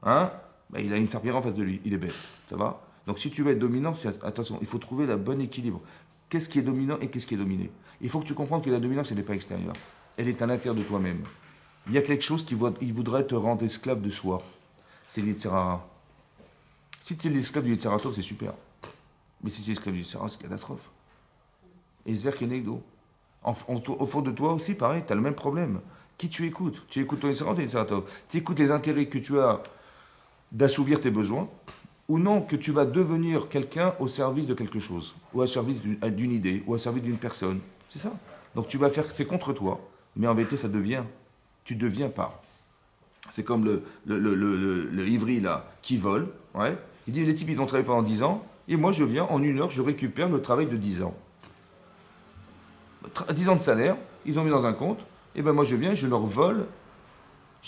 S1: hein, ben, il a une serpillière en face de lui, il est bête, ça va? Donc si tu veux être dominant, attention, il faut trouver le bon équilibre. Qu'est-ce qui est dominant et qu'est-ce qui est dominé? Il faut que tu comprennes que la dominance, elle n'est pas extérieure. Elle est à l'intérieur de toi-même. Il y a quelque chose qui voudrait te rendre esclave de soi. C'est l'Yitzhara. Si tu es l'esclave du Yitzhara, c'est super. Mais si tu es esclave du Yitzhara, c'est catastrophe. Et Zer Kenegdo. Au fond de toi aussi, pareil, tu as le même problème. Qui tu écoutes? Tu écoutes ton Yitzhara ou ton Yitzhara? Tu écoutes les intérêts que tu as d'assouvir tes besoins, ou non que tu vas devenir quelqu'un au service de quelque chose, ou au service d'une idée, ou au service d'une personne. C'est ça. Donc tu vas faire, c'est contre toi, mais en vérité, tu deviens pas. C'est comme le ivri là, qui vole. Ouais. Il dit, les types, ils ont travaillé pendant 10 ans, et moi, je viens, en 1 heure, je récupère le travail de 10 ans. 10 ans de salaire, ils ont mis dans un compte, et ben moi, je viens, je leur vole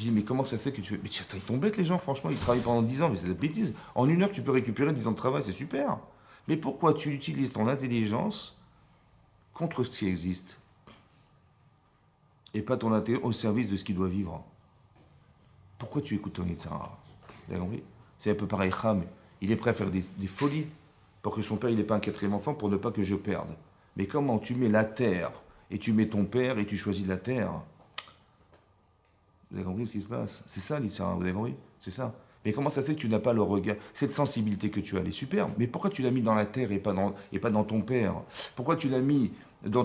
S1: Je dis, mais comment ça se fait que tu fais. Mais tiens, ils sont bêtes les gens, franchement, ils travaillent pendant 10 ans, mais c'est de la bêtise. En 1 heure, tu peux récupérer 10 ans de travail, c'est super. Mais pourquoi tu utilises ton intelligence contre ce qui existe et pas ton intelligence au service de ce qui doit vivre? Pourquoi tu écoutes ton Yitzhara? Vous avez compris? C'est un peu pareil, Cham, il est prêt à faire des folies pour que son père, il n'ait pas un quatrième enfant, pour ne pas que je perde. Mais comment tu mets la terre, et tu mets ton père, et tu choisis la terre? Vous avez compris ce qui se passe? C'est ça l'Yitzhara, vous avez compris? C'est ça. Mais comment ça se fait que tu n'as pas le regard? Cette sensibilité que tu as, elle est superbe. Mais pourquoi tu l'as mis dans la terre et pas dans ton père? Pourquoi tu l'as mis dans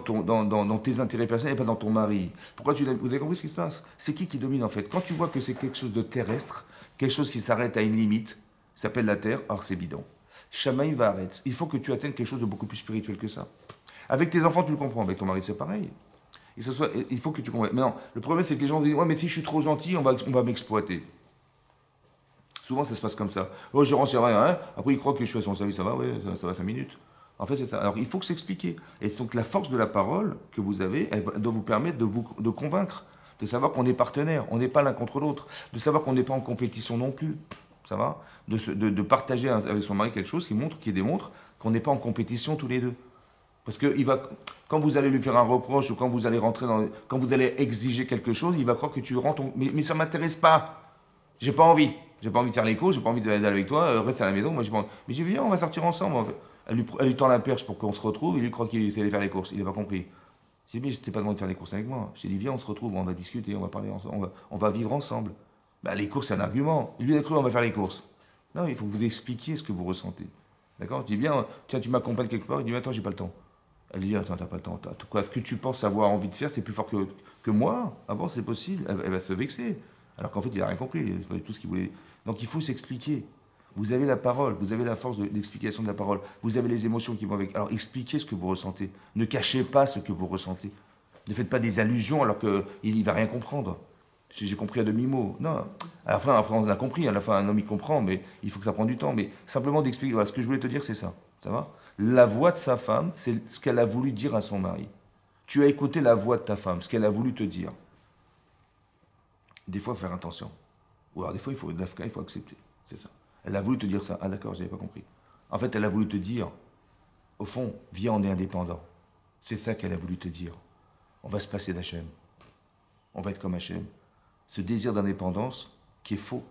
S1: tes intérêts personnels et pas dans ton mari? Pourquoi tu l'as... Vous avez compris ce qui se passe? C'est qui domine en fait? Quand tu vois que c'est quelque chose de terrestre, quelque chose qui s'arrête à une limite, ça s'appelle la terre, or c'est bidon. Shamaï va arrêter. Il faut que tu atteignes quelque chose de beaucoup plus spirituel que ça. Avec tes enfants, tu le comprends. Avec ton mari, c'est pareil. Il faut que tu comprennes. Mais non, le problème, c'est que les gens disent, ouais, mais si je suis trop gentil, on va m'exploiter. Souvent, ça se passe comme ça. Oh, je rends rien, hein. Après, il croit que je suis à son service. Ça va, ouais, ça va 5 minutes. En fait, c'est ça. Alors, il faut que s'expliquer. Et donc, la force de la parole que vous avez, elle doit vous permettre de convaincre, de savoir qu'on est partenaires, on n'est pas l'un contre l'autre, de savoir qu'on n'est pas en compétition non plus. Ça va? De partager avec son mari quelque chose qui démontre qu'on n'est pas en compétition tous les deux. Parce que quand vous allez lui faire un reproche ou quand vous allez quand vous allez exiger quelque chose, il va croire que tu rends ton. Mais ça ne m'intéresse pas. J'ai pas envie. J'ai pas envie de faire les courses, j'ai pas envie d'aller avec toi, reste à la maison. Moi, j'ai pas envie. Mais j'ai dit, viens, on va sortir ensemble. En fait. Elle lui tend la perche pour qu'on se retrouve, il lui croit qu'il essaie d'aller faire les courses. Il n'a pas compris. J'ai dit, mais je t'ai pas demandé de faire les courses avec moi. J'ai dit, viens, on se retrouve, on va discuter, on va parler ensemble, on va vivre ensemble. Bah, les courses, c'est un argument. Lui, il a cru, on va faire les courses. Non, il faut que vous expliquiez ce que vous ressentez. D'accord? Je dis, bien, tiens, tu m'accompagnes quelque part. Il dit, mais attends, j'ai pas le temps. Elle dit, attends, t'as pas le temps. Quoi, ce que tu penses avoir envie de faire, c'est plus fort que moi. Ah bon, c'est possible. Elle va se vexer. Alors qu'en fait, il n'a rien compris. C'est pas du tout ce qu'il voulait. Donc il faut s'expliquer. Vous avez la parole, vous avez la force d'explication de la parole, vous avez les émotions qui vont avec. Alors expliquez ce que vous ressentez. Ne cachez pas ce que vous ressentez. Ne faites pas des allusions alors qu'il ne va rien comprendre. J'ai compris à demi-mot. Non. À la fin, on a compris. À la fin, un homme, il comprend, mais il faut que ça prenne du temps. Mais simplement d'expliquer. Voilà, ce que je voulais te dire, c'est ça. Ça va? La voix de sa femme, c'est ce qu'elle a voulu dire à son mari. Tu as écouté la voix de ta femme, ce qu'elle a voulu te dire. Des fois, il faut faire attention. Ou alors des fois, il faut accepter. C'est ça. Elle a voulu te dire ça. Ah d'accord, j'avais pas compris. En fait, elle a voulu te dire, au fond, viens, on est indépendant. C'est ça qu'elle a voulu te dire. On va se passer d'Hachem. On va être comme Hachem. Ce désir d'indépendance qui est faux.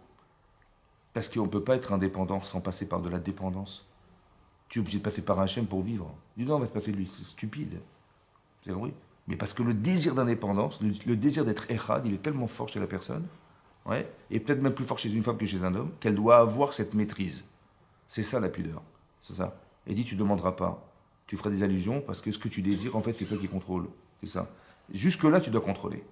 S1: Parce qu'on ne peut pas être indépendant sans passer par de la dépendance. Tu es obligé de passer par Hachem pour vivre. Dis non, on va se passer de lui. C'est stupide. Vous avez compris? Mais parce que le désir d'indépendance, le désir d'être Echad, il est tellement fort chez la personne. Ouais, et peut-être même plus fort chez une femme que chez un homme, qu'elle doit avoir cette maîtrise. C'est ça la pudeur. C'est ça. Et dit, tu ne demanderas pas. Tu feras des allusions parce que ce que tu désires, en fait, c'est toi qui contrôle. C'est ça. Jusque-là, tu dois contrôler.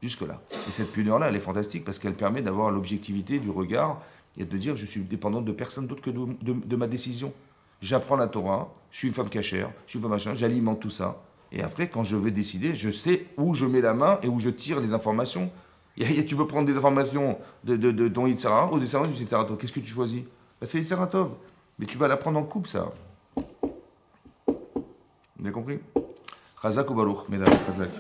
S1: Jusque-là. Et cette pudeur-là, elle est fantastique parce qu'elle permet d'avoir l'objectivité du regard et de dire, je suis dépendante de personne d'autre que de ma décision. J'apprends la Torah, je suis une femme cachère, je suis une femme machin, j'alimente tout ça. Et après, quand je vais décider, je sais où je mets la main et où je tire les informations. Tu peux prendre des informations de ton Yitzhara ou des informations du Yitzhara Tov. Qu'est-ce que tu choisis? Ben, c'est Yitzhara Tov. Mais tu vas la prendre en coupe, ça. Vous avez compris? Chazak ou Baruch, mesdames, Chazak.